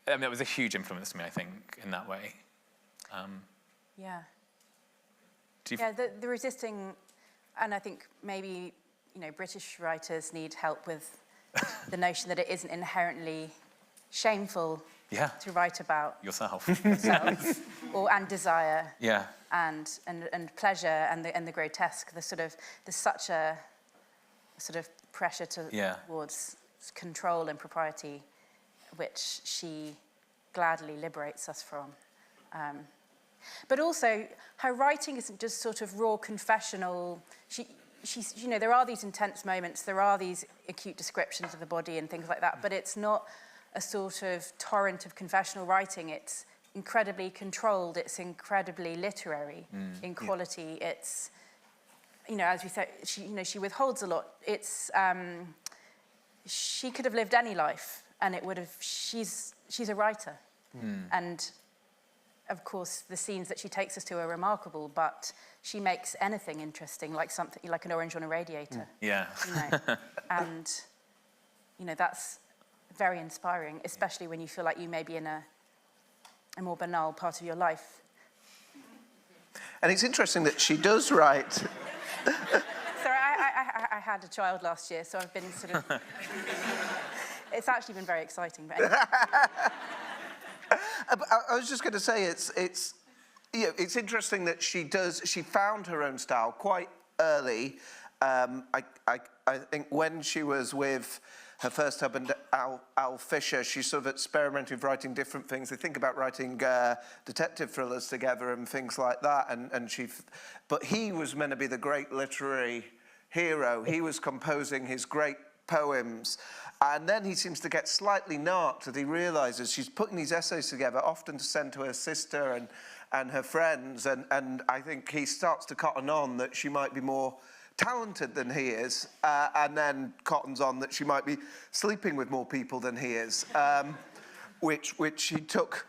that was a huge influence to me, I think, in that way. The resisting, and I think maybe, British writers need help with the notion that it isn't inherently shameful to write about yourself and desire, and pleasure and the grotesque. There's such a sort of pressure towards control and propriety, which she gladly liberates us from. But also, her writing isn't just sort of raw confessional. She's, there are these intense moments, there are these acute descriptions of the body and things like that, but it's not a sort of torrent of confessional writing. It's incredibly controlled, it's incredibly literary in quality. It's, as we said, she withholds a lot. It's, she could have lived any life, and it would have, she's a writer. And of course, the scenes that she takes us to are remarkable, but she makes anything interesting, like something like an orange on a radiator. And that's very inspiring, especially when you feel like you may be in a more banal part of your life. And it's interesting that she does write. Sorry, I had a child last year, so I've been sort of. It's actually been very exciting. But anyway. I was just going to say it's interesting that she found her own style quite early. I think when she was with her first husband, Al Fisher, she sort of experimented with writing different things. They think about writing detective thrillers together and things like that. But he was meant to be the great literary hero. He was composing his great poems. And then he seems to get slightly narked as he realises she's putting these essays together, often to send to her sister and her friends. And I think he starts to cotton on that she might be more talented than he is, and then cottons on that she might be sleeping with more people than he is, which he took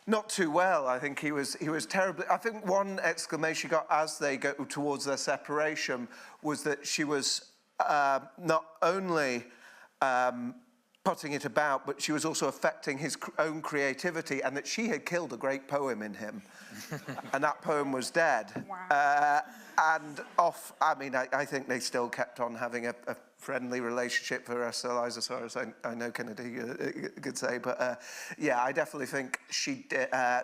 not too well. I think he was terribly. I think one exclamation he got as they go towards their separation was that she was not only putting it about, but she was also affecting his own creativity, and that she had killed a great poem in him, and that poem was dead. Wow. And I think they still kept on having a friendly relationship for us, Eliza, as far as I know Kennedy could say. But I definitely think she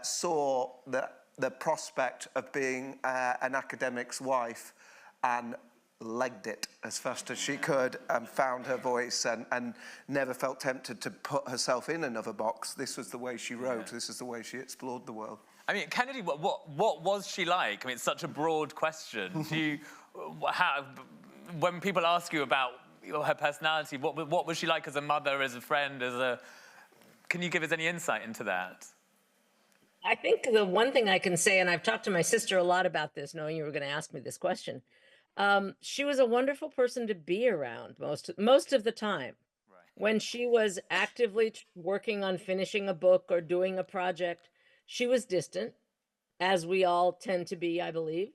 saw the prospect of being an academic's wife and legged it as fast as she could and found her voice and never felt tempted to put herself in another box. This was the way she wrote. This is the way she explored the world. I mean, Kennedy, what was she like? I mean, it's such a broad question. When people ask you about her personality, what was she like as a mother, as a friend, Can you give us any insight into that? I think the one thing I can say, and I've talked to my sister a lot about this, knowing you were going to ask me this question, she was a wonderful person to be around most of the time. Right. When she was actively working on finishing a book or doing a project, she was distant, as we all tend to be, I believe.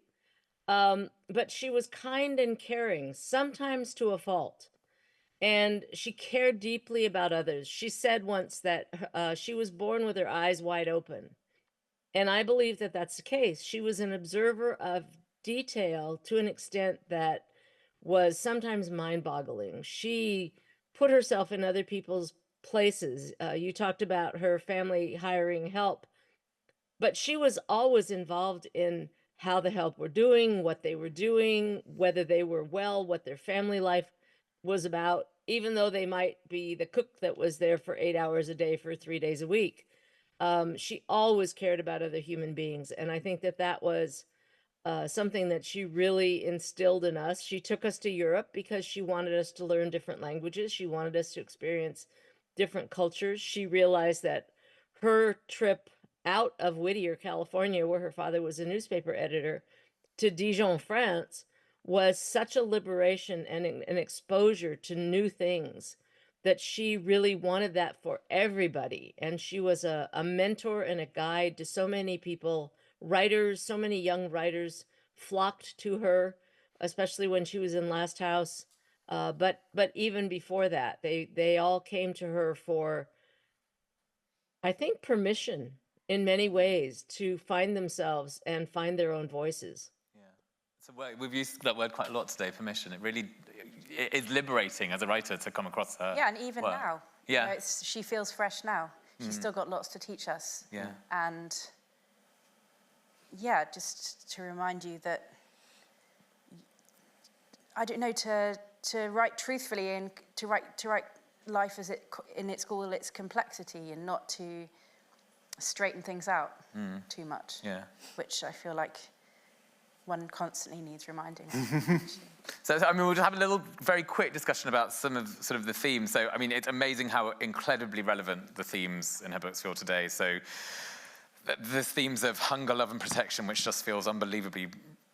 But she was kind and caring, sometimes to a fault. And she cared deeply about others. She said once that she was born with her eyes wide open. And I believe that that's the case. She was an observer of detail to an extent that was sometimes mind-boggling. She put herself in other people's places. You talked about her family hiring help, but she was always involved in how the help were doing, what they were doing, whether they were well, what their family life was about, even though they might be the cook that was there for 8 hours a day for 3 days a week. She always cared about other human beings. And I think that that was something that she really instilled in us. She took us to Europe because she wanted us to learn different languages. She wanted us to experience different cultures. She realized that her trip out of Whittier, California, where her father was a newspaper editor, to Dijon, France, was such a liberation and an exposure to new things that she really wanted that for everybody. And she was a mentor and a guide to so many people, writers, so many young writers flocked to her, especially when she was in Last House. But even before that, they all came to her for, I think, permission in many ways to find themselves and find their own voices. So we've used that word quite a lot today, permission. It really is liberating as a writer to come across her. Yeah, and even work. now. Yeah. You know, she feels fresh now. She's still got lots to teach us. Yeah. And yeah, just to remind you that, I don't know, to write truthfully and to write life as in all its complexity and not to straighten things out too much. Yeah. Which I feel like one constantly needs reminding. So, I mean, we'll just have a little, very quick discussion about some of sort of the themes. So, I mean, it's amazing how incredibly relevant the themes in her books feel today. So, there's themes of hunger, love, and protection, which just feels unbelievably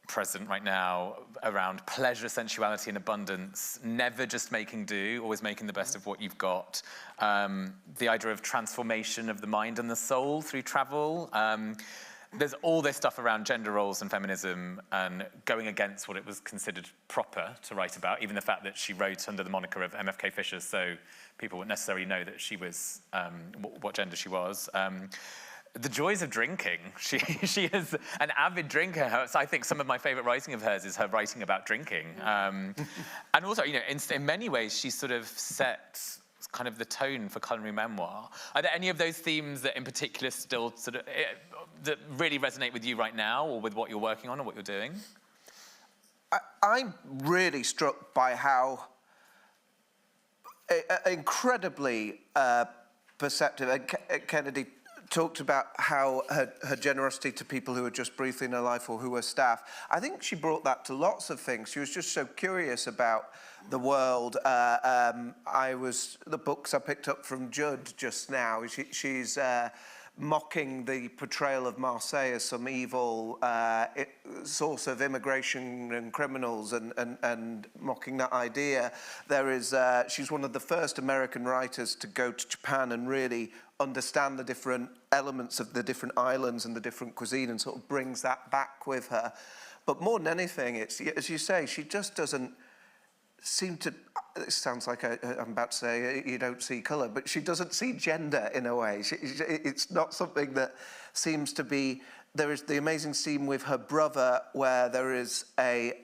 present right now, around pleasure, sensuality, and abundance, never just making do, always making the best of what you've got. The idea of transformation of the mind and the soul through travel. There's all this stuff around gender roles and feminism and going against what it was considered proper to write about, even the fact that she wrote under the moniker of M.F.K. Fisher, so people wouldn't necessarily know that she was, what gender she was. The joys of drinking. She is an avid drinker. So I think some of my favorite writing of hers is her writing about drinking. And also, you know, in many ways, she sort of set kind of the tone for culinary memoir. Are there any of those themes that in particular still sort of, that really resonate with you right now, or with what you're working on or what you're doing? I'm really struck by how incredibly perceptive, and Kennedy talked about how her generosity to people who were just briefly in her life or who were staff. I think she brought that to lots of things. She was just so curious about the world. The books I picked up from Judd just now, she's mocking the portrayal of Marseille as some evil source of immigration and criminals and mocking that idea. She's one of the first American writers to go to Japan and really understand the different elements of the different islands and the different cuisine, and sort of brings that back with her. But more than anything, it's, as you say, she just doesn't seem to, it sounds like I'm about to say you don't see colour, but she doesn't see gender in a way. It's not something that seems to be, there is the amazing scene with her brother where there is a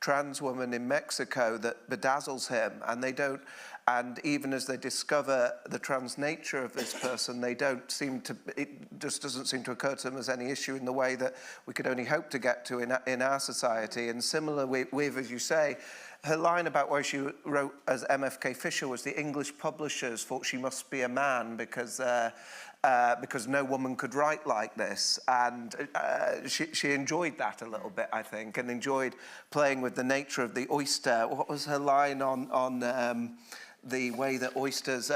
trans woman in Mexico that bedazzles him, and they don't, And even as they discover the trans nature of this person, they don't seem to, it just doesn't seem to occur to them as any issue in the way that we could only hope to get to in our society. And similar with, as you say, her line about why she wrote as M.F.K. Fisher was the English publishers thought she must be a man because no woman could write like this. And she enjoyed that a little bit, I think, and enjoyed playing with the nature of the oyster. What was her line on the way that oysters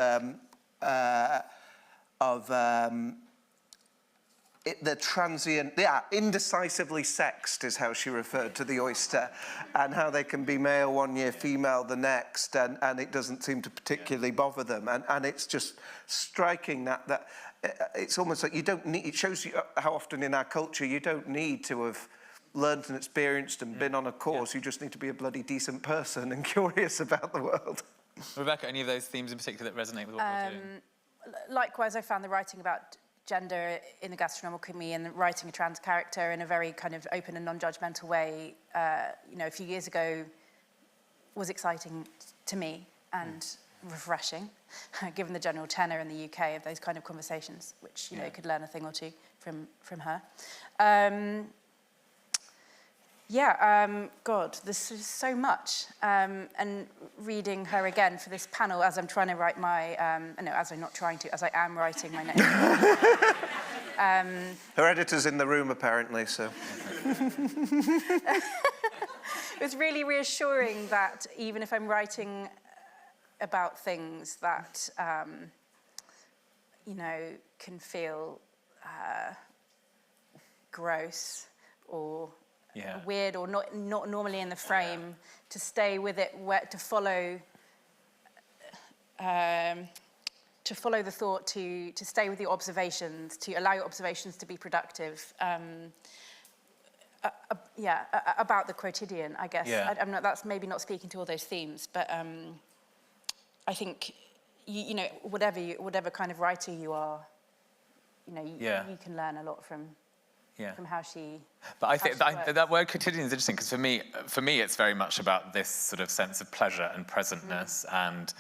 the transient, indecisively sexed is how she referred to the oyster, and how they can be male one year, female the next, and it doesn't seem to particularly bother them. And it's just striking that it's almost like you don't need, it shows you how often in our culture you don't need to have learned and experienced and been on a course. You just need to be a bloody decent person and curious about the world. Rebecca, any of those themes in particular that resonate with what you're doing? Likewise, I found the writing about gender in the gastronomical and writing a trans character in a very kind of open and non-judgmental way, you know, a few years ago was exciting to me and refreshing, given the general tenor in the UK of those kind of conversations, which, you know, you could learn a thing or two from her. God, this is so much. And reading her again for this panel as I'm trying to write my, as I'm not trying to, as I am writing my next Her editor's in the room, apparently, so. It was really reassuring that even if I'm writing about things that, you know, can feel gross or weird or not normally in the frame, to stay with it, to follow the thought, to stay with your observations, to allow your observations to be productive. About the quotidian, I guess. I'm not, that's maybe not speaking to all those themes, but I think you know, whatever kind of writer you are, you know, you can learn a lot from how she. But I think that word quotidian is interesting, because for me, it's very much about this sort of sense of pleasure and presentness and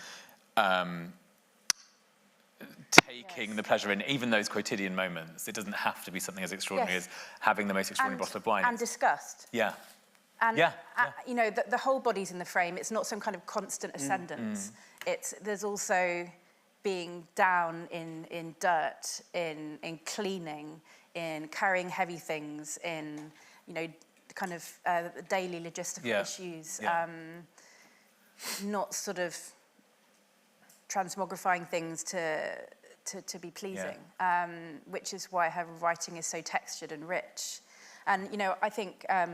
taking the pleasure in even those quotidian moments. It doesn't have to be something as extraordinary as having the most extraordinary bottle of wine. And disgust. Yeah. And you know, the whole body's in the frame. It's not some kind of constant ascendance. There's also being down in dirt, in cleaning, in carrying heavy things, in, you know, kind of daily logistical issues, not sort of transmogrifying things to be pleasing, which is why her writing is so textured and rich. And, you know, I think I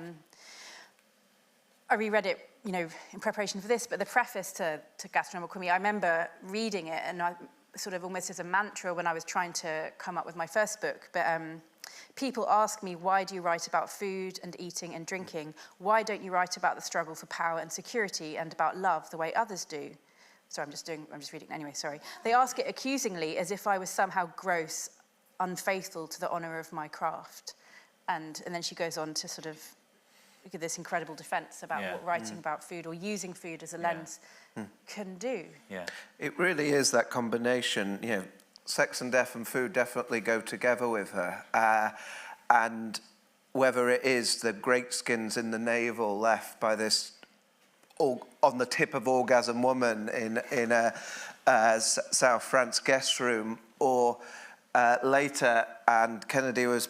reread it, you know, in preparation for this, but the preface to Gastronomical Me, I remember reading it, and I sort of almost as a mantra when I was trying to come up with my first book. But people ask me, why do you write about food and eating and drinking? Why don't you write about the struggle for power and security and about love the way others do? Sorry, I'm just reading anyway, sorry. They ask it accusingly, as if I was somehow gross, unfaithful to the honour of my craft. And then she goes on to sort of give this incredible defence about what writing about food or using food as a lens can do. Yeah, it really is that combination. You know, sex and death and food definitely go together with her. And whether it is the great skins in the navel left by this on the tip of orgasm woman in a South France guest room, or later, and Kennedy was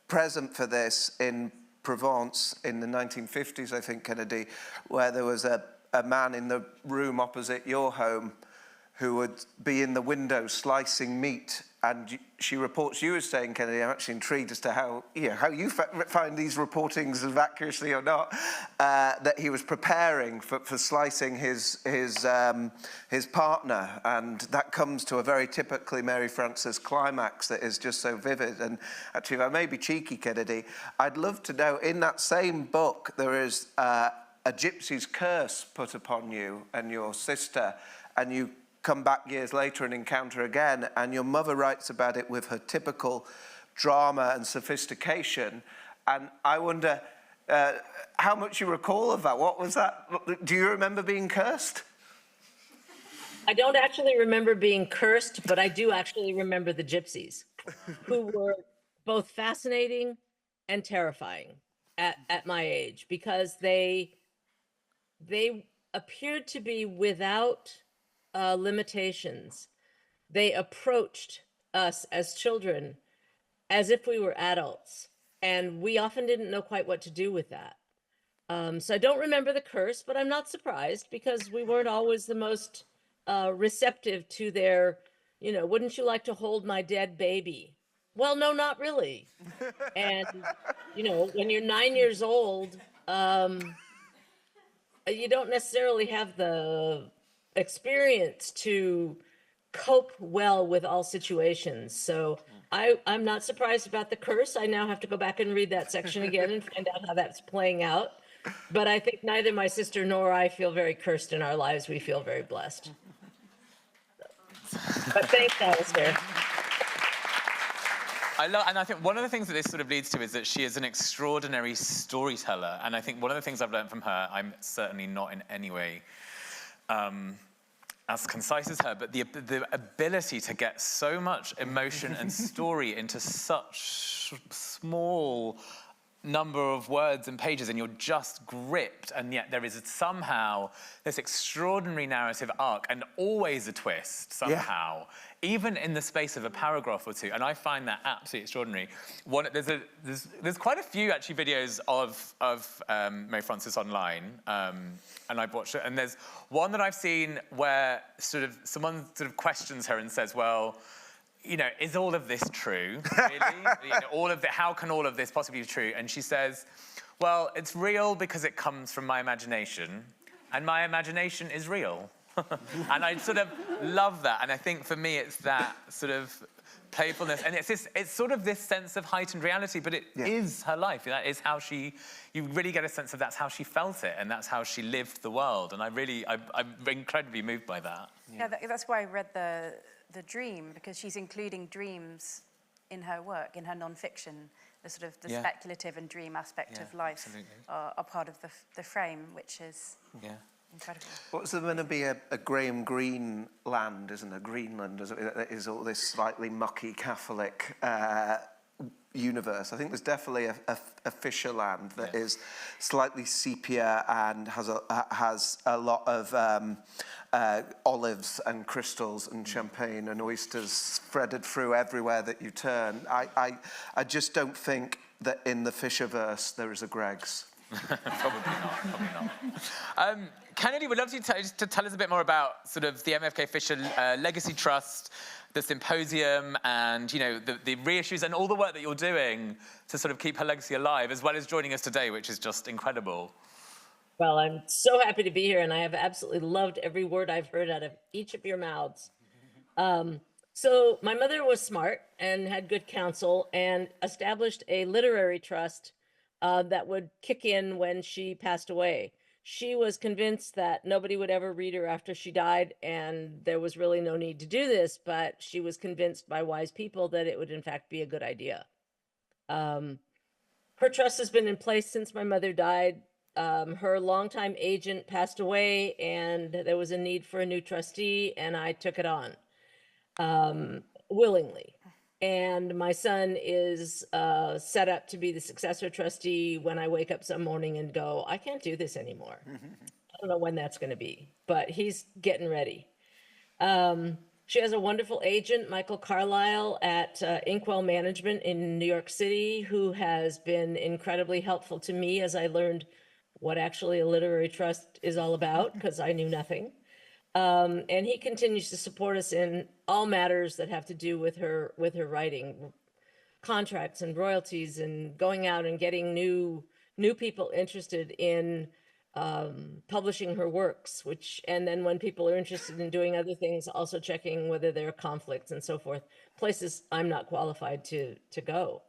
present for this in Provence in the 1950s, I think, Kennedy, where there was a man in the room opposite your home who would be in the window slicing meat. And she reports you as saying, Kennedy, I'm actually intrigued as to how you find these reportings of accuracy or not, that he was preparing for slicing his partner. And that comes to a very typically Mary Frances climax that is just so vivid. And actually, if I may be cheeky, Kennedy, I'd love to know, in that same book, there is a gypsy's curse put upon you and your sister, and you come back years later and encounter again, and your mother writes about it with her typical drama and sophistication. And I wonder how much you recall of that. What was that? Do you remember being cursed? I don't actually remember being cursed, but I do actually remember the gypsies, who were both fascinating and terrifying at my age, because they appeared to be without limitations. They approached us as children as if we were adults, and we often didn't know quite what to do with that. So I don't remember the curse, but I'm not surprised, because we weren't always the most receptive to their, wouldn't you like to hold my dead baby? Well, no, not really. And, when you're 9 years old, you don't necessarily have the experience to cope well with all situations. So I'm not surprised about the curse. I now have to go back and read that section again and find out how that's playing out. But I think neither my sister nor I feel very cursed in our lives. We feel very blessed. But thanks, Alistair. And I think one of the things that this sort of leads to is that she is an extraordinary storyteller. And I think one of the things I've learned from her, I'm certainly not in any way as concise as her, but the ability to get so much emotion and story into such small number of words and pages, and you're just gripped, and yet there is somehow this extraordinary narrative arc and always a twist somehow, even in the space of a paragraph or two, and I find that absolutely extraordinary. There's quite a few actually videos of Mary Frances online, and I've watched it, and there's one that I've seen where someone questions her and says, well, is all of this true, really? How can all of this possibly be true? And she says, well, it's real because it comes from my imagination, and my imagination is real. And I sort of love that. And I think for me, it's that sort of playfulness. And it's sort of this sense of heightened reality, but it is her life. That is how you really get a sense of that's how she felt it, and that's how she lived the world. And I'm incredibly moved by that. Yeah, that's why I read the dream, because she's including dreams in her work, in her non-fiction. The sort of the speculative and dream aspect of life are part of the frame, which is incredible. What's there going to be a Graham Greene land, isn't it? Greenland is all this slightly mucky Catholic universe. I think there's definitely a Fisher land that is slightly sepia and has a lot of olives and crystals and champagne and oysters threaded through everywhere that you turn. I just don't think that in the Fisherverse there is a Greggs. Probably not. Kennedy, we'd love you to tell us a bit more about sort of the M.F.K. Fisher Legacy Trust, the symposium, and the reissues and all the work that you're doing to sort of keep her legacy alive, as well as joining us today, which is just incredible. Well, I'm so happy to be here, and I have absolutely loved every word I've heard out of each of your mouths. So my mother was smart and had good counsel and established a literary trust that would kick in when she passed away. She was convinced that nobody would ever read her after she died, and there was really no need to do this, but she was convinced by wise people that it would in fact be a good idea. Her trust has been in place since my mother died. Her longtime agent passed away, and there was a need for a new trustee, and I took it on willingly. And my son is set up to be the successor trustee when I wake up some morning and go, I can't do this anymore. I don't know when that's going to be, but he's getting ready. She has a wonderful agent, Michael Carlisle at Inkwell Management in New York City, who has been incredibly helpful to me as I learned what actually a literary trust is all about, because I knew nothing. And he continues to support us in all matters that have to do with her writing, contracts and royalties, and going out and getting new people interested in publishing her works, and then when people are interested in doing other things, also checking whether there are conflicts and so forth, places I'm not qualified to go.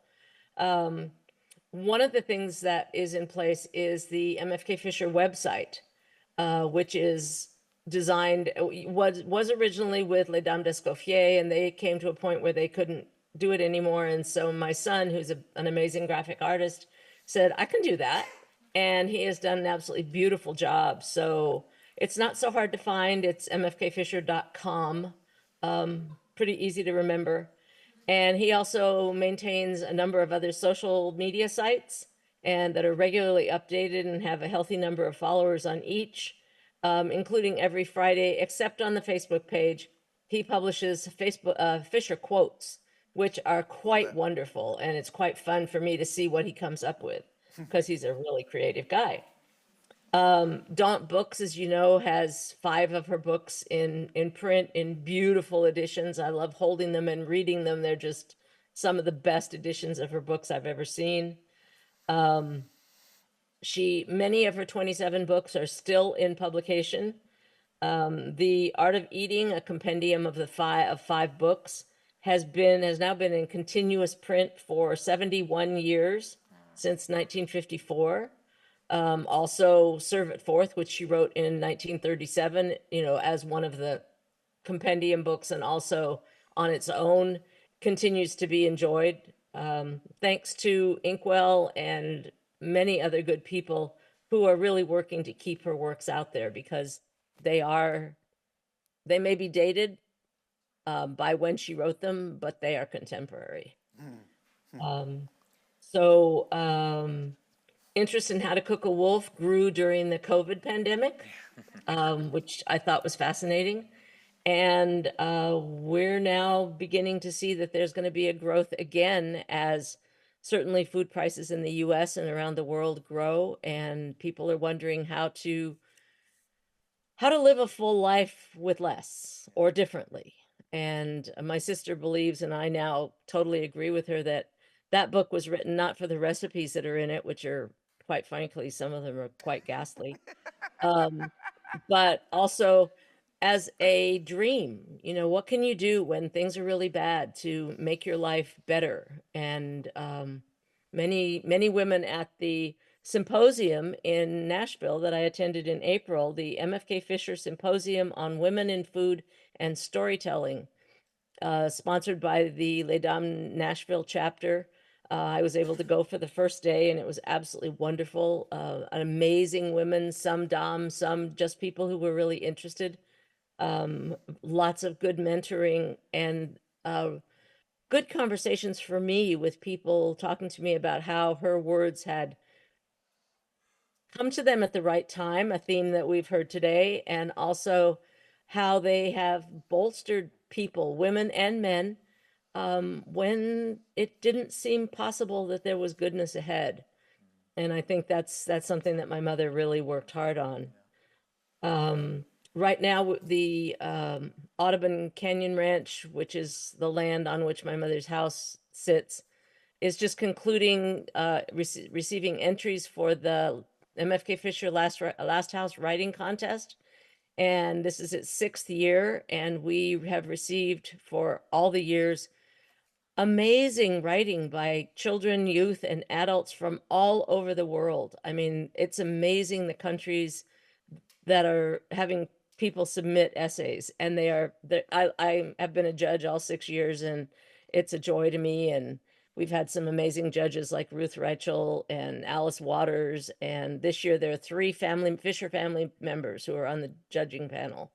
One of the things that is in place is the M.F.K. Fisher website, which is designed, was originally with Les Dames d'Escoffier, and they came to a point where they couldn't do it anymore. And so my son, who's an amazing graphic artist, said, I can do that. And he has done an absolutely beautiful job. So It's not so hard to find. It's mfkfisher.com. Pretty easy to remember. And he also maintains a number of other social media sites and that are regularly updated and have a healthy number of followers on each, including every Friday, except on the Facebook page. He publishes Facebook Fisher quotes, which are quite wonderful. And it's quite fun for me to see what he comes up with because he's a really creative guy. Daunt Books, as you know, has 5 of her books in print in beautiful editions. I love holding them and reading them. They're just some of the best editions of her books I've ever seen. Many of her 27 books are still in publication. The Art of Eating, a compendium of 5 books, has now been in continuous print for 71 years, since 1954. Also Serve It Forth, which she wrote in 1937, as one of the compendium books and also on its own, continues to be enjoyed. Thanks to Inkwell and many other good people who are really working to keep her works out there, because they may be dated by when she wrote them, but they are contemporary. Interest in how to cook a wolf grew during the COVID pandemic, which I thought was fascinating. And we're now beginning to see that there's going to be a growth again as certainly food prices in the US and around the world grow, and people are wondering how to live a full life with less or differently. And my sister believes, and I now totally agree with her, that book was written not for the recipes that are in it, which are, quite frankly, some of them are quite ghastly, but also as a dream. What can you do when things are really bad to make your life better? And many women at the symposium in Nashville that I attended in April, the M.F.K. Fisher Symposium on Women in Food and Storytelling, sponsored by the Les Dames Nashville chapter. I was able to go for the first day, and it was absolutely wonderful. Amazing women, some dames, some just people who were really interested. Lots of good mentoring and good conversations for me, with people talking to me about how her words had come to them at the right time, a theme that we've heard today, and also how they have bolstered people, women and men, when it didn't seem possible that there was goodness ahead. And I think that's something that my mother really worked hard on. Right now, the Audubon Canyon Ranch, which is the land on which my mother's house sits, is just concluding receiving entries for the M.F.K. Fisher Last House Writing Contest. And this is its 6th year, and we have received for all the years amazing writing by children, youth, and adults from all over the world. I mean, it's amazing the countries that are having people submit essays, and I have been a judge all 6 years, and it's a joy to me. And we've had some amazing judges like Ruth Reichel and Alice Waters, and this year there are 3 Fisher family members who are on the judging panel.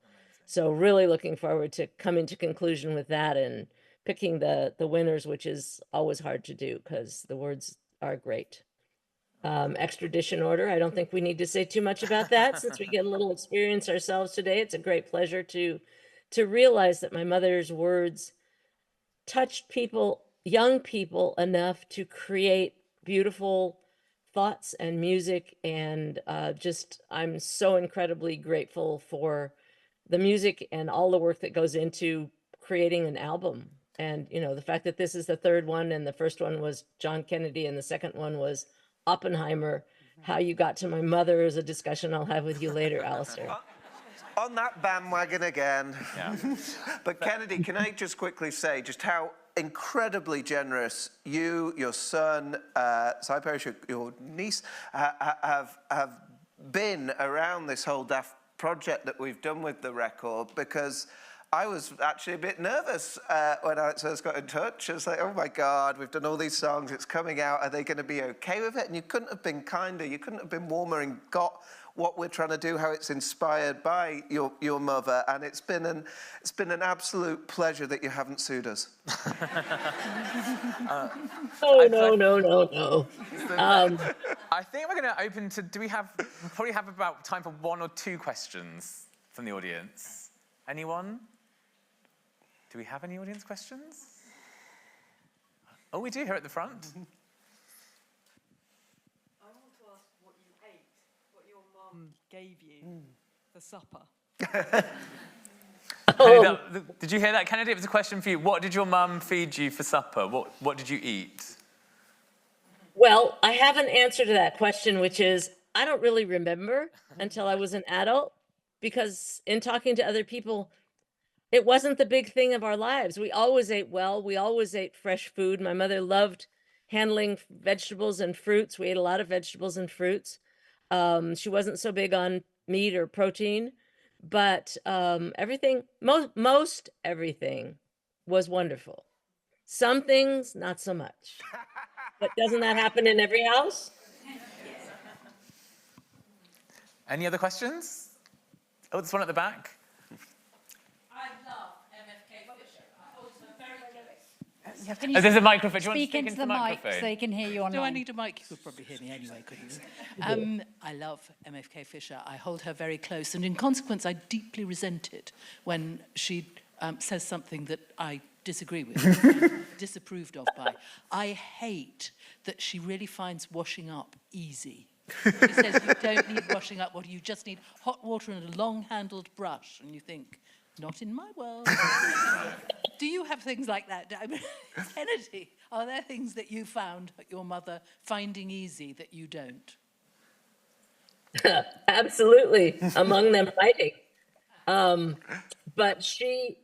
So really looking forward to coming to conclusion with that and picking the winners, which is always hard to do because the words are great. Extradition Order, I don't think we need to say too much about that since we get a little experience ourselves today. It's a great pleasure to realize that my mother's words touched people, young people, enough to create beautiful thoughts and music. And I'm so incredibly grateful for the music and all the work that goes into creating an album. And, the fact that this is the 3rd one, and the first one was John Kennedy, and the second one was Oppenheimer. How you got to my mother is a discussion I'll have with you later, Alistair. On that bandwagon again. Yeah. But Kennedy, can I just quickly say just how incredibly generous you, your son, Cy Parrish, your niece, have been around this whole Daft project that we've done with the record, because I was actually a bit nervous when I first got in touch. I was like, oh my God, we've done all these songs, it's coming out, are they going to be okay with it? And you couldn't have been kinder, you couldn't have been warmer and got what we're trying to do, how it's inspired by your mother. And it's been an absolute pleasure that you haven't sued us. No. I think we're going to open to, we probably have about time for 1 or 2 questions from the audience. Anyone? Do we have any audience questions? Oh, we do, here at the front. I want to ask what you ate, what your mum gave you for supper. Did you hear that, Kennedy? It was a question for you. What did your mum feed you for supper? What did you eat? Well, I have an answer to that question, which is I don't really remember until I was an adult, because in talking to other people, it wasn't the big thing of our lives. We always ate well. We always ate fresh food. My mother loved handling vegetables and fruits. We ate a lot of vegetables and fruits. She wasn't so big on meat or protein, but everything, most everything was wonderful. Some things, not so much. But doesn't that happen in every house? Any other questions? Oh, there's one at the back. I love M.F.K. Fisher. I hold her very close. Can you There's a microphone. Do you want to speak into the mic microphone? so they can hear you online? Do I need a mic? You could probably hear me anyway, couldn't you? I love M.F.K. Fisher. I hold her very close. And in consequence, I deeply resent it when she says something that I disagree with, disapproved of by. I hate that she really finds washing up easy. She says you don't need washing up water, you just need hot water and a long-handled brush. And you think, not in my world. Do you have things like that? I mean, Kennedy, are there things that you found your mother finding easy that you don't? Absolutely, among them fighting. But she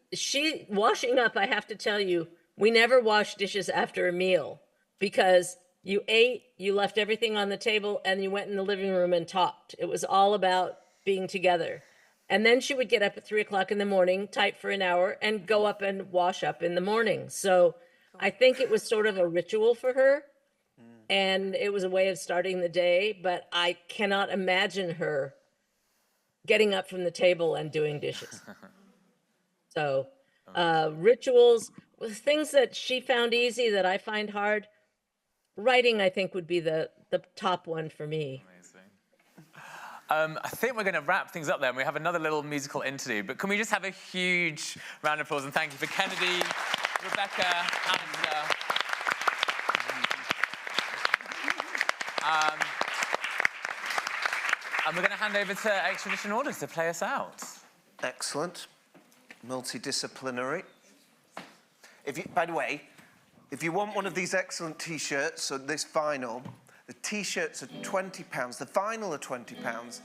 washing up, I have to tell you, we never wash dishes after a meal because you ate, you left everything on the table, and you went in the living room and talked. It was all about being together. And then she would get up at 3 o'clock in the morning, type for an hour, and go up and wash up in the morning. So I think it was sort of a ritual for her, and it was a way of starting the day, but I cannot imagine her getting up from the table and doing dishes. So rituals, things that she found easy that I find hard, writing, I think, would be the top one for me. Amazing. I think we're going to wrap things up there, and we have another little musical interlude. But can we just have a huge round of applause and thank you for Kennedy, Rebecca, Alistair. And we're going to hand over to Extradition Order to play us out. Excellent. Multidisciplinary. By the way, if you want one of these excellent T-shirts or this vinyl, the T-shirts are £20, the vinyl are £20.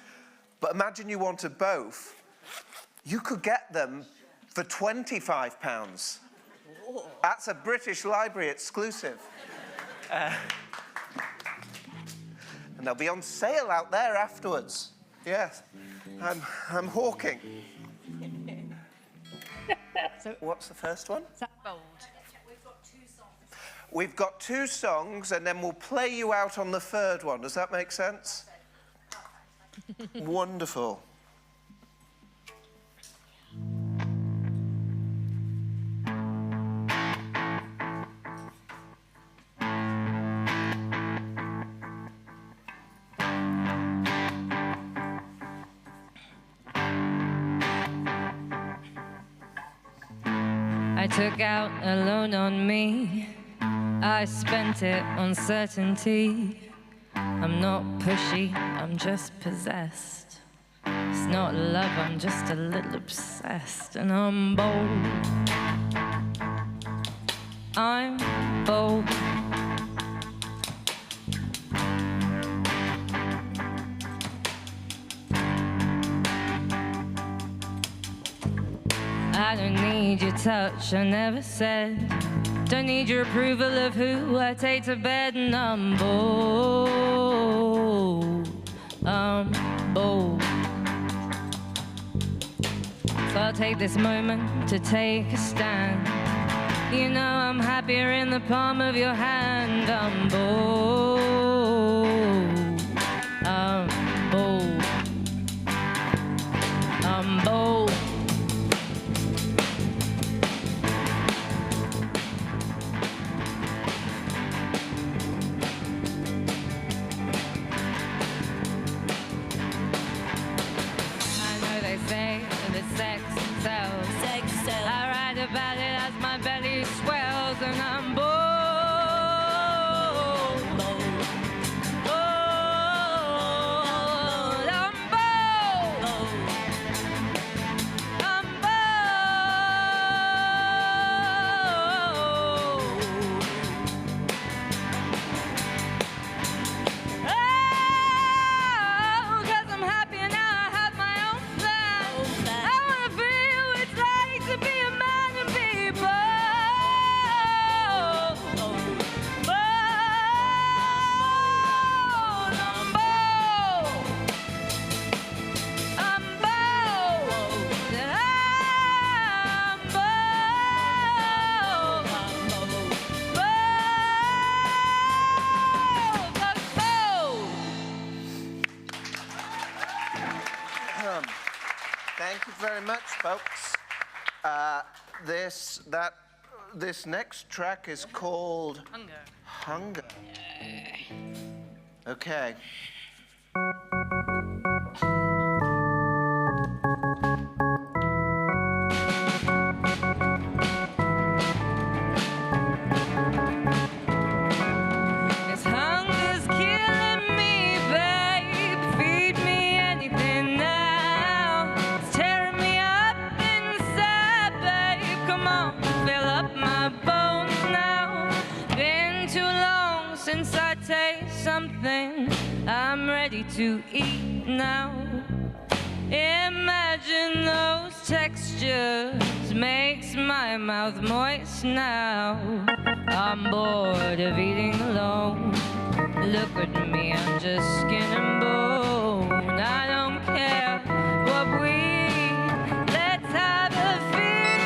But imagine you wanted both. You could get them for £25. That's a British Library exclusive. And they'll be on sale out there afterwards. Yes, I'm hawking. So what's the first one? Bold. We've got 2 songs, and then we'll play you out on the 3rd one. Does that make sense? Wonderful. I took out a loan on me. I spent it on certainty. I'm not pushy, I'm just possessed. It's not love, I'm just a little obsessed. And I'm bold. I'm bold. I don't need your touch, I never said. Don't need your approval of who I take to bed. And I'm bold. I'm bold. For I'll take this moment to take a stand. You know I'm happier in the palm of your hand. I'm bold. I'm bold. I'm bold. Sex sells. I write about it as my belly swells, and I'm bold. Bold. I'm bold. I'm bold. Oh, 'cause I'm happy now. I have my own plan. I wanna feel what it's like to be a man and be bold. Bold. I'm bold. I'm bold. I'm bold. Bold. Thank you very much, folks. This next track is called Hunger. Okay. This hunger's killing me, babe. Feed me anything now. It's tearing me up inside, babe. Come on, fill up my bones now. Been too long since I taste something. I'm ready to eat now. Imagine those textures, makes my mouth moist now. I'm bored of eating alone. Look at me, I'm just skin and bone. I don't care what we eat. Let's have a feast.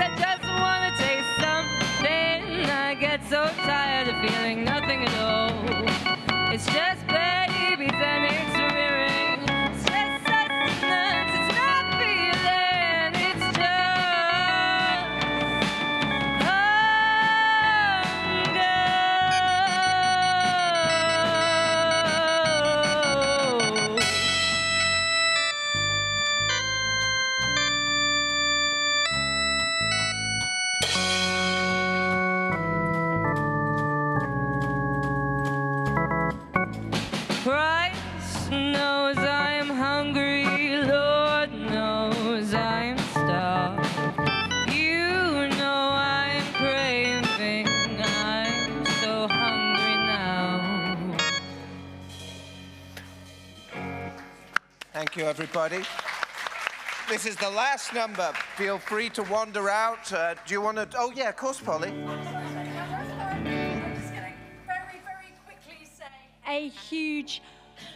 I just wanna taste something. I get so tired of feeling nothing at all. It's just babies and it's rearing. It's just sustenance, it's not feeling. It's just hunger. Christ knows I am hungry, Lord knows I am starved. You know I am craving, I'm so hungry now. Thank you, everybody. This is the last number. Feel free to wander out. Do you want to? Oh, yeah, of course, Polly. Very quickly say a huge,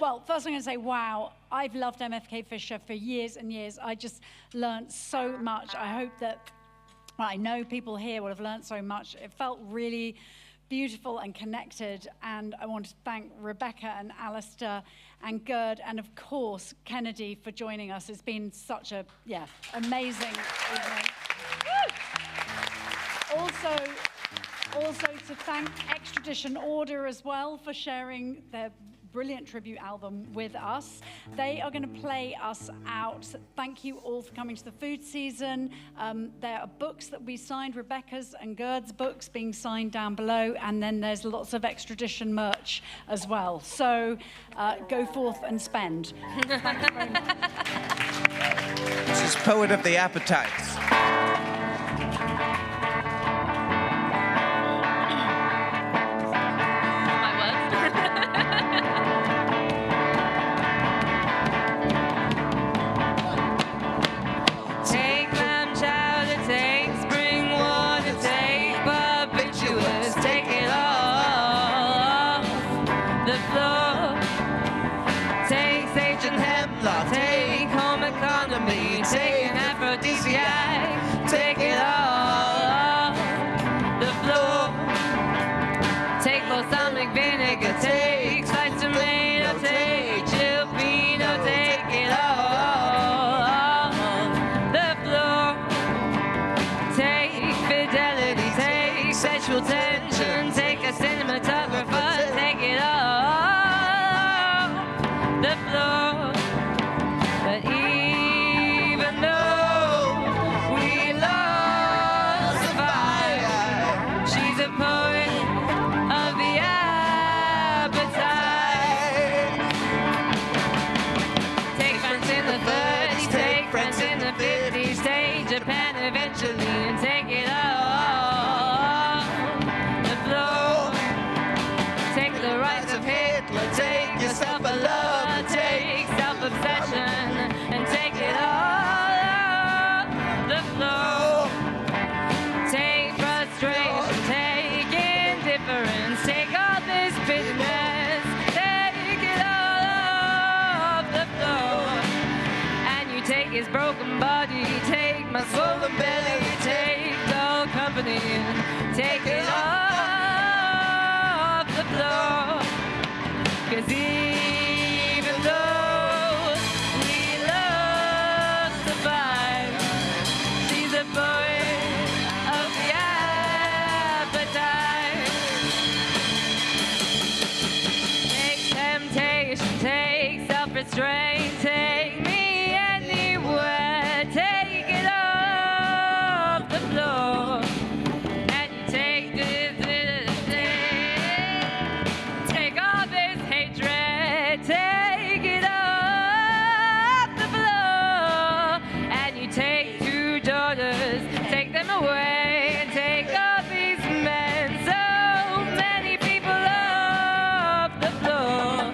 well, first I'm going to say, wow, I've loved M.F.K. Fisher for years and years. I just learned so much. I hope that, well, I know people here would have learned so much. It felt really beautiful and connected, and I want to thank Rebecca and Alistair and Gerd and of course Kennedy for joining us. It's been such a amazing evening. Also to thank Extradition Order as well for sharing their brilliant tribute album with us. They are going to play us out. Thank you all for coming to the food season. There are books that we signed, Rebecca's and Gerd's books being signed down below, and then there's lots of Extradition merch as well. So go forth and spend. Thanks very much. This is Poet of the Appetites. Take sage and hemlock, take home. take an aphrodisiac, take it all off the floor. Take balsamic vinegar, take sliced tomato, take jalapeno, take it all off the floor. Take fidelity, take sexual tension, take a cinematographer, take it all the floor. But even though we lost the fire, she's a poet of the appetite. Take France in the 30s, take France in the 50s, take Japan eventually, and take it all the floor. Take the rights of Hitler, take yourself a love, take self-obsession, and take it all the floor. Take frustration, take indifference, take all this bitterness, take it all off the floor. And you take his broken body, take my swollen belly, take dull company, take it off the floor. 'Cause even though we lost the fight, she's a poet of the appetite. Take temptation, take self-restraint, take me anywhere, take it off the floor. And you take this, take all this hatred, take it off the floor. And you take two daughters, take them away, and take all these men, so many people off the floor.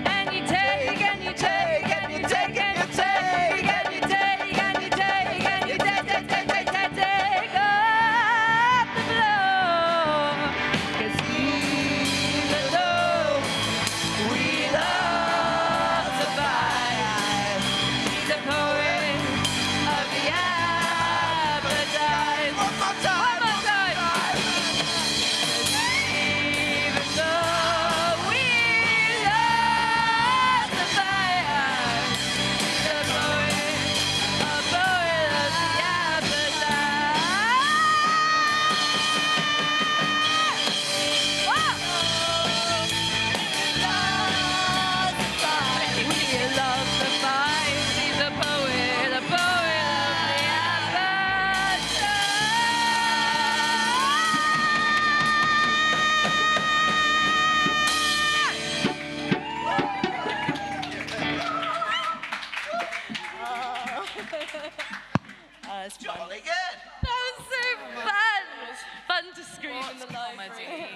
And you take, and you take, and you take, and you take, and you take, and you take, and you take off the floor. 'Cause even though we lost the fight, she's a poet of the appetite. One more time. One more time. 'Cause even though we lost the fight, she's a poet of the appetite. We lost the fight. She's a poet of the It's jolly good. That was so fun. Fun to scream in the library.